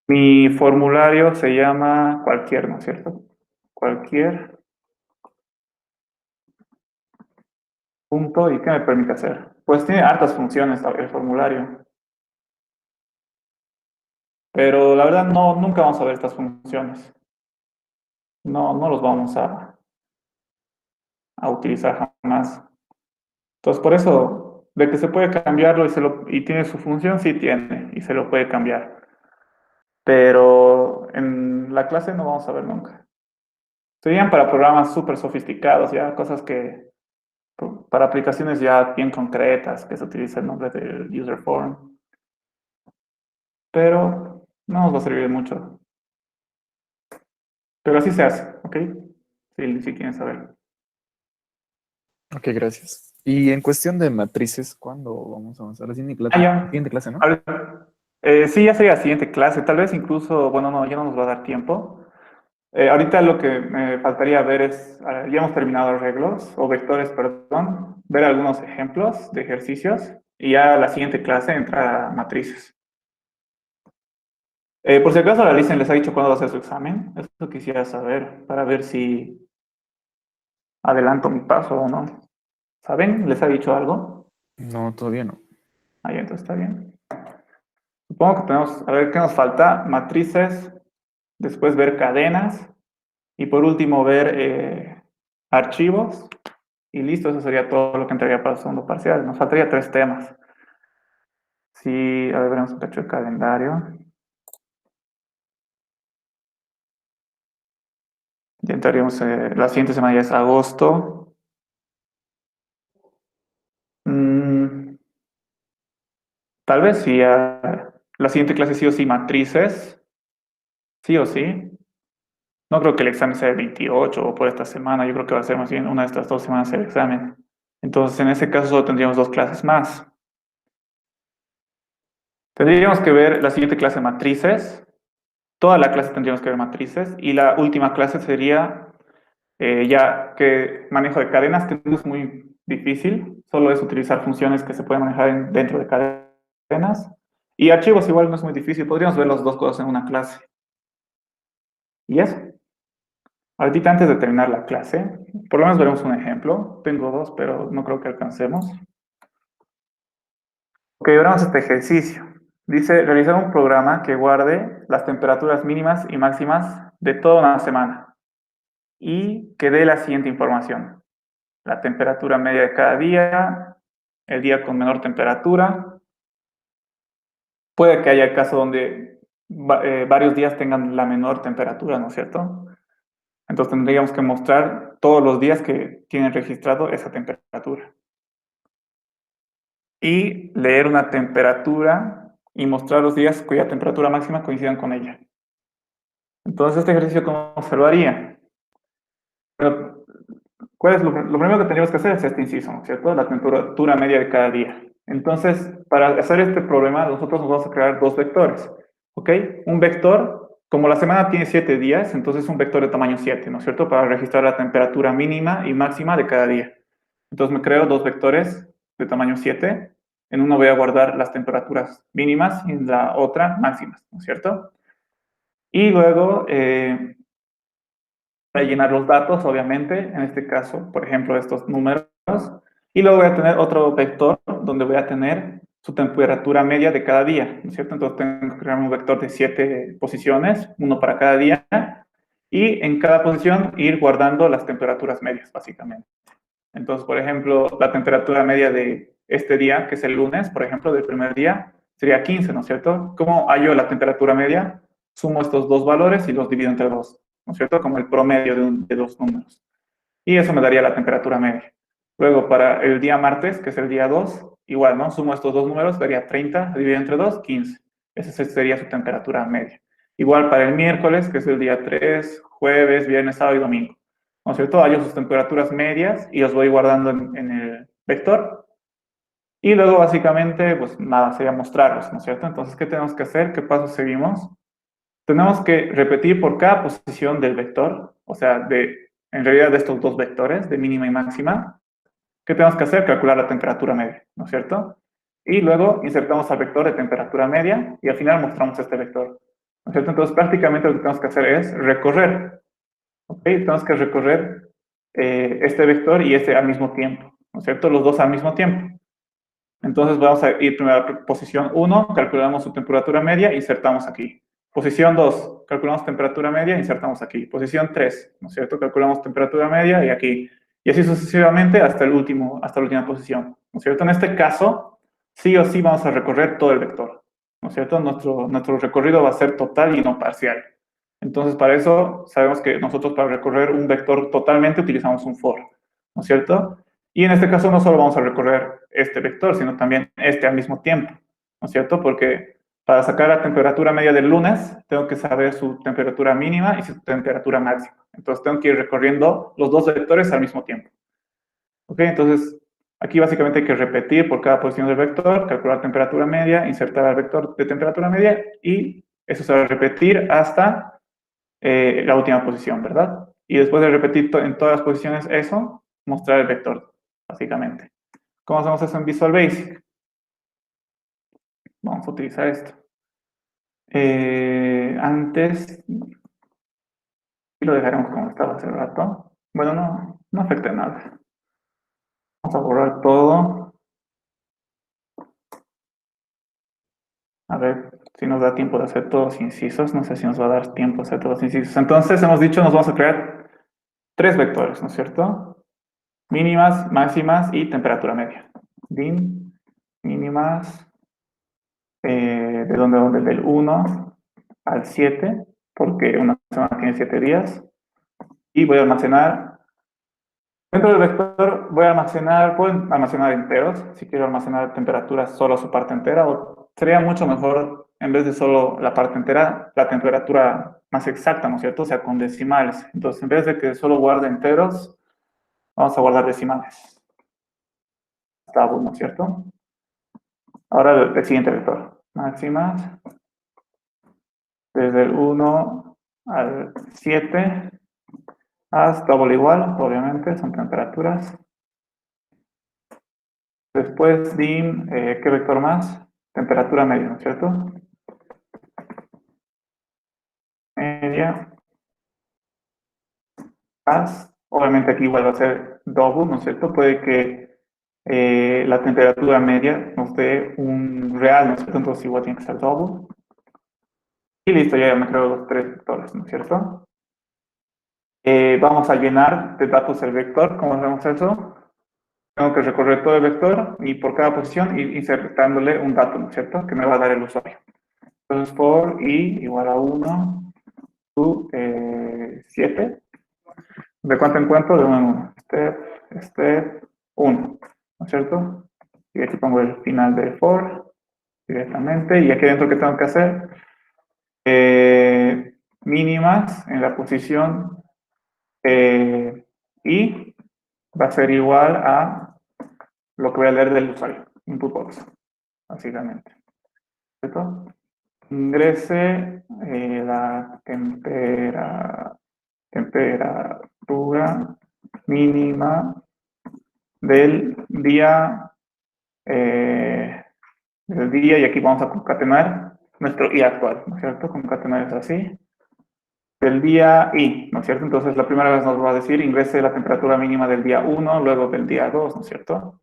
Speaker 1: Mi formulario se llama cualquier, ¿no es cierto? Cualquier punto, ¿y qué me permite hacer? Pues tiene hartas funciones el formulario, pero la verdad no, nunca vamos a ver estas funciones. No, no los vamos a utilizar jamás. Entonces, por eso, de que se puede cambiarlo y tiene su función, sí tiene, y se lo puede cambiar. Pero en la clase no vamos a ver nunca. Serían para programas súper sofisticados, ya cosas que, para aplicaciones ya bien concretas, que se utiliza el nombre del user form. Pero no nos va a servir de mucho. Pero así se hace, ¿ok? Si quieren saber.
Speaker 2: Ok, gracias. Y en cuestión de matrices, ¿cuándo vamos a avanzar?
Speaker 1: Ah, ya.
Speaker 2: Siguiente clase, ¿no?
Speaker 1: A ver, sí, ya sería la siguiente clase. Tal vez incluso, bueno, no, ya no nos va a dar tiempo. Ahorita lo que me faltaría ver es, ya hemos terminado arreglos, o vectores, perdón, ver algunos ejemplos de ejercicios y ya la siguiente clase entra matrices. Por si acaso la Licen les ha dicho cuándo va a hacer su examen, eso quisiera saber para ver si adelanto mi paso o no. ¿Saben? ¿Les ha dicho algo?
Speaker 2: No, todavía no.
Speaker 1: Ahí entonces está bien. Supongo que tenemos, a ver qué nos falta, matrices, después ver cadenas y por último ver archivos. Y listo, eso sería todo lo que entraría para el segundo parcial. Nos faltaría 3 temas. Sí, a ver, veremos un cacho de calendario. Ya entraríamos, la siguiente semana ya es agosto. Mm, tal vez sí, la siguiente clase sí o sí matrices, sí o sí. No creo que el examen sea el 28 o por esta semana, yo creo que va a ser más bien una de estas 2 semanas el examen. Entonces, en ese caso solo tendríamos 2 clases más. Tendríamos que ver la siguiente clase matrices. Toda la clase tendríamos que ver matrices y la última clase sería ya que manejo de cadenas, que no es muy difícil, solo es utilizar funciones que se pueden manejar dentro de cadenas. Y archivos igual no es muy difícil, podríamos ver las dos cosas en una clase. Y eso. Ahorita antes de terminar la clase, por lo menos veremos un ejemplo. Tengo dos, pero no creo que alcancemos. Ok, veremos este ejercicio. Dice, realizar un programa que guarde las temperaturas mínimas y máximas de toda una semana y que dé la siguiente información. la temperatura media de cada día, el día con menor temperatura. Puede que haya el caso donde varios días tengan la menor temperatura, ¿no es cierto? Entonces tendríamos que mostrar todos los días que tienen registrado esa temperatura. Y leer una temperatura y mostrar los días cuya temperatura máxima coincidan con ella. Entonces, este ejercicio, ¿cómo se lo haría? Pero, ¿cuál es lo primero que tendríamos que hacer? Es este inciso, ¿no es cierto? La temperatura media de cada día. Entonces, para hacer este problema, nosotros nos vamos a crear dos vectores, ¿ok? Un vector, como la semana tiene 7 días, entonces un vector de tamaño 7, ¿no es cierto? Para registrar la temperatura mínima y máxima de cada día. Entonces, me creo dos vectores de tamaño 7. En uno voy a guardar las temperaturas mínimas y en la otra máximas, ¿no es cierto? Y luego, para llenar los datos, obviamente, en este caso, por ejemplo, estos números, y luego voy a tener otro vector donde voy a tener su temperatura media de cada día, ¿no es cierto? Entonces tengo que crear un vector de 7 posiciones, uno para cada día, y en cada posición ir guardando las temperaturas medias, básicamente. Entonces, por ejemplo, la temperatura media de este día, que es el lunes, por ejemplo, del primer día, sería 15, ¿no es cierto? ¿Cómo hallo la temperatura media? Sumo estos dos valores y los divido entre 2, ¿no es cierto? Como el promedio de dos números. Y eso me daría la temperatura media. Luego, para el día martes, que es el día 2, igual, ¿no? Sumo estos dos números, daría 30, dividido entre 2, 15. Esa sería su temperatura media. Igual para el miércoles, que es el día 3, jueves, viernes, sábado y domingo. ¿No es cierto? Hallo sus temperaturas medias y los voy guardando en el vector. Y luego, básicamente, pues nada, sería mostrarlos, ¿no es cierto? Entonces, ¿qué tenemos que hacer? ¿Qué pasos seguimos? Tenemos que repetir por cada posición del vector, o sea, en realidad de estos dos vectores, de mínima y máxima. ¿Qué tenemos que hacer? Calcular la temperatura media, ¿no es cierto? Y luego insertamos al vector de temperatura media y al final mostramos este vector, ¿no es cierto? Entonces, prácticamente lo que tenemos que hacer es recorrer, ¿ok? Tenemos que recorrer este vector y este al mismo tiempo, ¿no es cierto? Los dos al mismo tiempo. Entonces vamos a ir primero a posición 1, calculamos su temperatura media, insertamos aquí. Posición 2, calculamos temperatura media, insertamos aquí. Posición 3, ¿no es cierto? Calculamos temperatura media y aquí. Y así sucesivamente hasta la última posición, ¿no es cierto? En este caso, sí o sí vamos a recorrer todo el vector, ¿no es cierto? Nuestro recorrido va a ser total y no parcial. Entonces, para eso, sabemos que nosotros para recorrer un vector totalmente utilizamos un for, ¿no es cierto? Y en este caso no solo vamos a recorrer este vector, sino también este al mismo tiempo, ¿no es cierto? Porque para sacar la temperatura media del lunes, tengo que saber su temperatura mínima y su temperatura máxima. Entonces tengo que ir recorriendo los dos vectores al mismo tiempo. ¿Ok? Entonces, aquí básicamente hay que repetir por cada posición del vector, calcular temperatura media, insertar al vector de temperatura media y eso se va a repetir hasta la última posición, ¿verdad? Y después de repetir en todas las posiciones eso, mostrar el vector, básicamente. ¿Cómo hacemos eso en Visual Basic? Vamos a utilizar esto. Antes, y lo dejaremos como estaba hace rato. Bueno, no afecta nada. Vamos a borrar todo. A ver si nos da tiempo de hacer todos los incisos. No sé si nos va a dar tiempo de hacer todos los incisos. Entonces, hemos dicho, nos vamos a crear 3 vectores, ¿no es cierto? Mínimas, máximas y temperatura media. Dim, mínimas, ¿de dónde? Del 1 al 7, porque una semana tiene 7 días. Y voy a almacenar, dentro del vector voy a almacenar, puedo almacenar enteros, si quiero almacenar temperaturas solo su parte entera, o sería mucho mejor, en vez de solo la parte entera, la temperatura más exacta, ¿no es cierto? O sea, con decimales. Entonces, en vez de que solo guarde enteros, vamos a guardar decimales. Está bueno, ¿no es cierto? Ahora el siguiente vector. Máximas. Desde el 1 al 7. Haz doble igual, obviamente, son temperaturas. Después dim, ¿qué vector más? Temperatura media, ¿no es cierto? Media. Haz, obviamente aquí igual va a ser double, ¿no es cierto? Puede que la temperatura media nos dé un real, ¿no es cierto? Entonces igual tiene que ser double. Y listo, ya me creo los 3 vectores, ¿no es cierto? Vamos a llenar de datos el vector. ¿Cómo hacemos eso? Tengo que recorrer todo el vector y por cada posición ir insertándole un dato, ¿no es cierto? Que me va a dar el usuario. Entonces, for i igual a 1 to 7. ¿De cuánto en cuánto? De 1 en 1. Step 1. ¿No es cierto? Y aquí pongo el final de for directamente. Y aquí dentro, ¿qué tengo que hacer? Mínimas en la posición y va a ser igual a lo que voy a leer del usuario, input box, básicamente. ¿Cierto? Ingrese la temperatura mínima eh, del día, y aquí vamos a concatenar nuestro i actual, ¿no es cierto? Concatenar es así. Del día i, ¿no es cierto? Entonces la primera vez nos va a decir ingrese la temperatura mínima del día 1, luego del día 2, ¿no es cierto?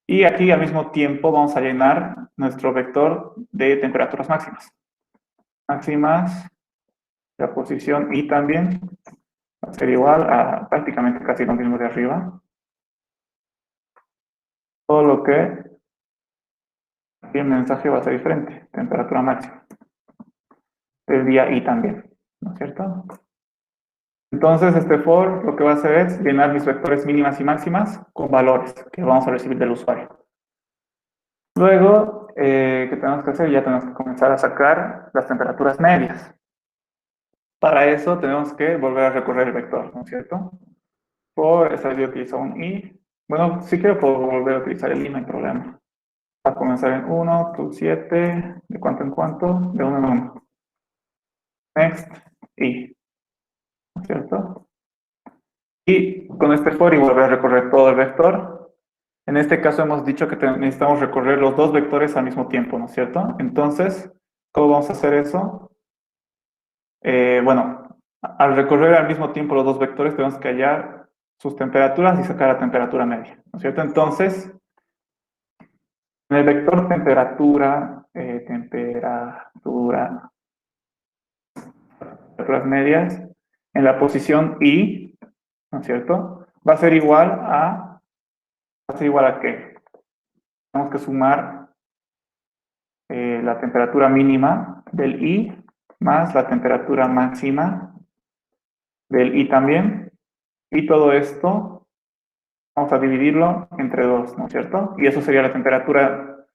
Speaker 1: Y aquí al mismo tiempo vamos a llenar nuestro vector de temperaturas máximas. Máximas, la posición i también va a ser igual a prácticamente casi lo mismo de arriba. Todo lo que aquí el mensaje va a ser diferente, temperatura máxima. Del día i también, ¿no es cierto? Entonces, este for lo que va a hacer es llenar mis vectores mínimas y máximas con valores que vamos a recibir del usuario. Luego, ¿qué tenemos que hacer? Ya tenemos que comenzar a sacar las temperaturas medias. Para eso tenemos que volver a recorrer el vector, ¿no es cierto? For, esta vez yo utilizo un i. Bueno, si quiero puedo volver a utilizar el i, no hay problema. Va a comenzar en 1, to 7, de cuánto en cuánto, de 1 en 1. Next, i, ¿no es cierto? Y con este for y volver a recorrer todo el vector. En este caso hemos dicho que necesitamos recorrer los dos vectores al mismo tiempo, ¿no es cierto? Entonces, ¿cómo vamos a hacer eso? Bueno, al recorrer al mismo tiempo los dos vectores tenemos que hallar sus temperaturas y sacar la temperatura media, ¿no es cierto? Entonces, en el vector temperaturas medias, en la posición i, ¿no es cierto? Va a ser igual a ¿qué? Tenemos que sumar la temperatura mínima del i más la temperatura máxima del i también, y todo esto vamos a dividirlo entre 2, ¿no es cierto? Y eso sería la temperatura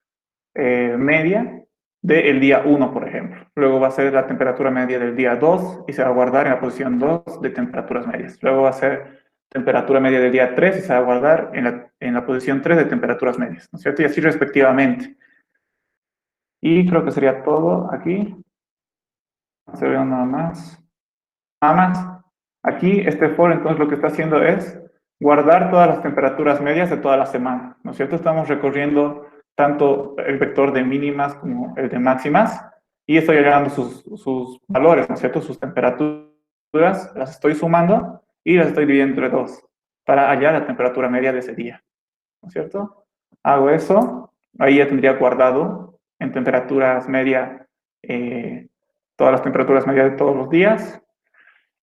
Speaker 1: media del día 1, por ejemplo. Luego va a ser la temperatura media del día 2 y se va a guardar en la posición 2 de temperaturas medias. Luego va a ser temperatura media del día 3 y se va a guardar en la posición 3 de temperaturas medias, ¿no es cierto? Y así respectivamente. Y creo que sería todo aquí. No se ve nada más. Nada más. Aquí este for entonces lo que está haciendo es guardar todas las temperaturas medias de toda la semana, ¿no es cierto? Estamos recorriendo tanto el vector de mínimas como el de máximas y estoy hallando sus valores, ¿no es cierto? Sus temperaturas, las estoy sumando y las estoy dividiendo entre 2 para hallar la temperatura media de ese día, ¿no es cierto? Hago eso, ahí ya tendría guardado en temperaturas medias todas las temperaturas medias de todos los días.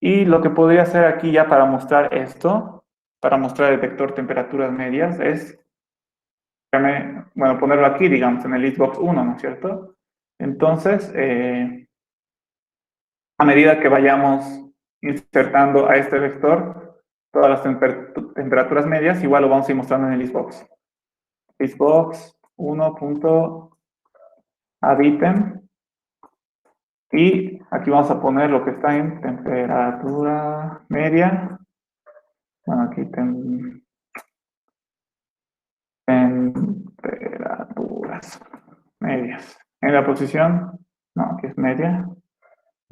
Speaker 1: Y lo que podría hacer aquí ya para mostrar esto, para mostrar el vector temperaturas medias, es, bueno, ponerlo aquí, digamos, en el listbox 1, ¿no es cierto? Entonces, a medida que vayamos insertando a este vector todas las temperaturas medias, igual lo vamos a ir mostrando en el listbox. Listbox 1.addItem. Y aquí vamos a poner lo que está en temperatura media. Bueno, aquí temperaturas medias. En la posición, no, aquí es media.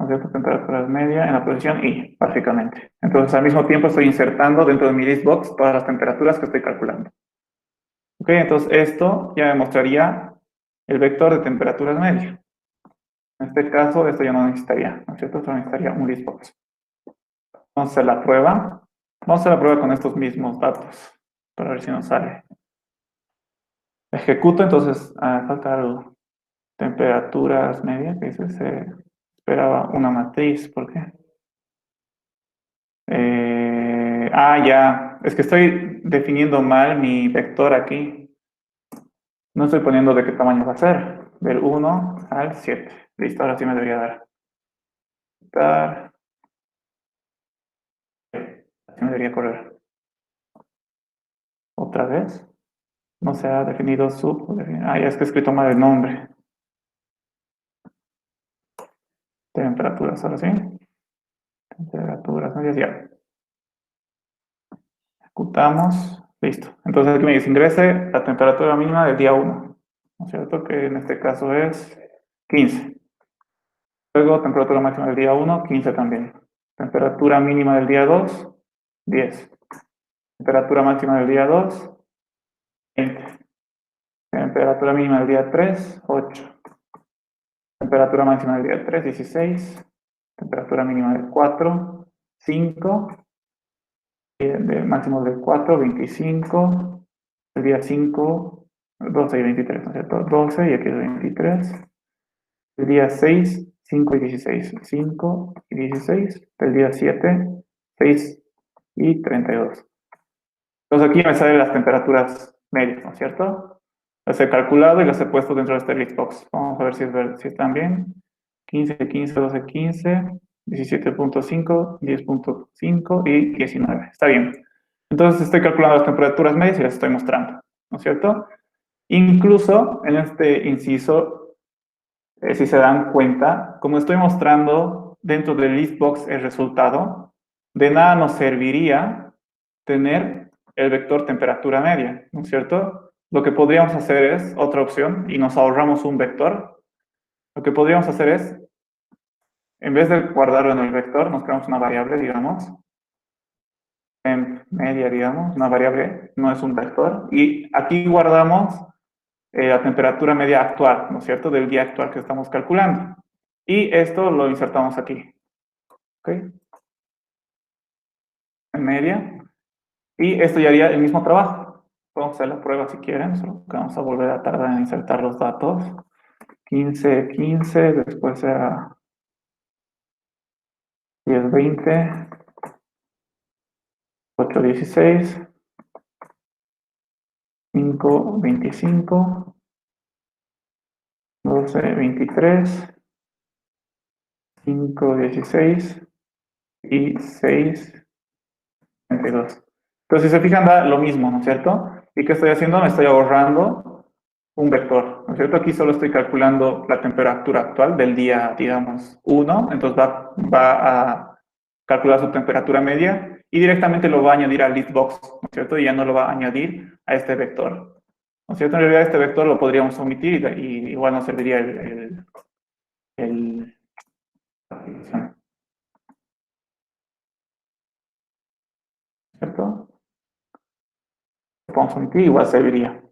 Speaker 1: ¿No es cierto? Temperaturas media en la posición I, básicamente. Entonces, al mismo tiempo estoy insertando dentro de mi listbox todas las temperaturas que estoy calculando. Ok, entonces esto ya me mostraría el vector de temperaturas media. En este caso, esto ya no necesitaría, ¿no es cierto? Solo necesitaría un listbox. Vamos a hacer la prueba. Vamos a hacer la prueba con estos mismos datos, para ver si nos sale. Ejecuto, entonces, falta algo. Temperaturas medias, que dice, se esperaba una matriz, ¿por qué? Ya, es que estoy definiendo mal mi vector aquí. No estoy poniendo de qué tamaño va a ser, del 1 al 7. Listo, ahora sí me debería dar. Así me debería correr. ¿Otra vez? No se ha definido ya es que he escrito mal el nombre. Temperaturas, ahora sí. Temperaturas medias, ya. Ejecutamos. Listo. Entonces aquí me dice ingrese la temperatura mínima del día 1. ¿No es cierto? Que en este caso es 15. Luego temperatura máxima del día 1, 15 también. Temperatura mínima del día 2, 10. Temperatura máxima del día 2, 20. Temperatura mínima del día 3, 8. Temperatura máxima del día 3, 16. Temperatura mínima del 4, 5. De máximo del 4, 25. El día 5, 12 y 23, ¿no es cierto? 12 y aquí es 23. El día 6, 5 y 16. 5 y 16. El día 7, 6 y 32. Entonces aquí me salen las temperaturas medias, ¿no es cierto? Las he calculado y las he puesto dentro de este listbox. Vamos a ver si están bien. 15, 15, 12, 15, 17.5, 10.5 y 19. Está bien. Entonces estoy calculando las temperaturas medias y las estoy mostrando, ¿no es cierto? Incluso en este inciso, si se dan cuenta, como estoy mostrando dentro del listbox el resultado, de nada nos serviría tener el vector temperatura media, ¿no es cierto? Lo que podríamos hacer es, otra opción, y nos ahorramos un vector, lo que podríamos hacer es, en vez de guardarlo en el vector, nos creamos una variable, digamos, temp media, digamos, una variable, no es un vector, y aquí guardamos la temperatura media actual, ¿no es cierto?, del día actual que estamos calculando. Y esto lo insertamos aquí, ¿ok? En media. Y esto ya haría el mismo trabajo. Podemos hacer la prueba si quieren, solo que vamos a volver a tardar en insertar los datos. 15, 15, después será 10, 20, 8, 16, 5, 25, 12, 23, 5, 16 y 6, 22. Entonces, si se fijan, da lo mismo, ¿no es cierto? ¿Y qué estoy haciendo? Me estoy ahorrando un vector, ¿no es cierto? Aquí solo estoy calculando la temperatura actual del día, digamos, 1, entonces va a calcular su temperatura media y directamente lo va a añadir al listbox, ¿no es cierto? Y ya no lo va a añadir a este vector, ¿no es cierto? En realidad este vector lo podríamos omitir y igual nos serviría el ¿cierto? Lo podemos omitir, igual serviría.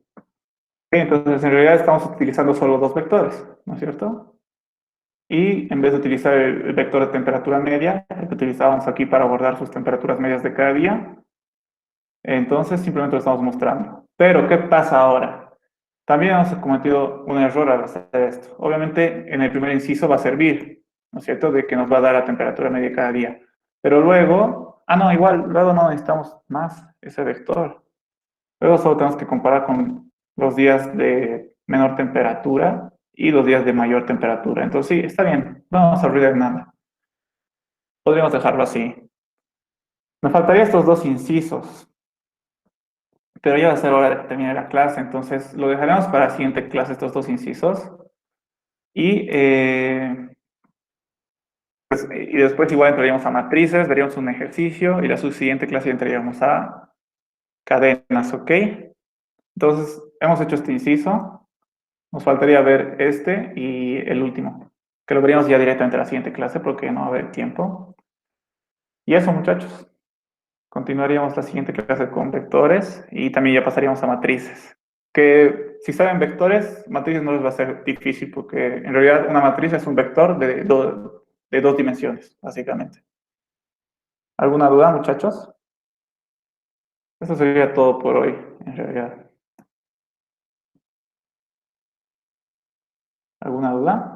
Speaker 1: Entonces, en realidad estamos utilizando solo dos vectores, ¿no es cierto? Y en vez de utilizar el vector de temperatura media, el que utilizábamos aquí para guardar sus temperaturas medias de cada día, entonces simplemente lo estamos mostrando. Pero, ¿qué pasa ahora? También hemos cometido un error al hacer esto. Obviamente, en el primer inciso va a servir, ¿no es cierto?, de que nos va a dar la temperatura media cada día. Pero luego, no, igual, luego no necesitamos más ese vector. Luego solo tenemos que comparar con los días de menor temperatura y los días de mayor temperatura. Entonces sí, está bien, no vamos a olvidar nada. Podríamos dejarlo así. Me faltarían estos dos incisos, pero ya va a ser hora de que termine la clase, entonces lo dejaremos para la siguiente clase, estos dos incisos. Y, y después igual entraríamos a matrices, veríamos un ejercicio y la subsiguiente clase ya entraríamos a cadenas, ¿ok? Entonces, hemos hecho este inciso. Nos faltaría ver este y el último, que lo veríamos ya directamente en la siguiente clase porque no va a haber tiempo. Y eso, muchachos. Continuaríamos la siguiente clase con vectores y también ya pasaríamos a matrices. Que si saben vectores, matrices no les va a ser difícil porque en realidad una matriz es un vector de dos dimensiones, básicamente. ¿Alguna duda, muchachos? Eso sería todo por hoy, en realidad. ¿Alguna duda?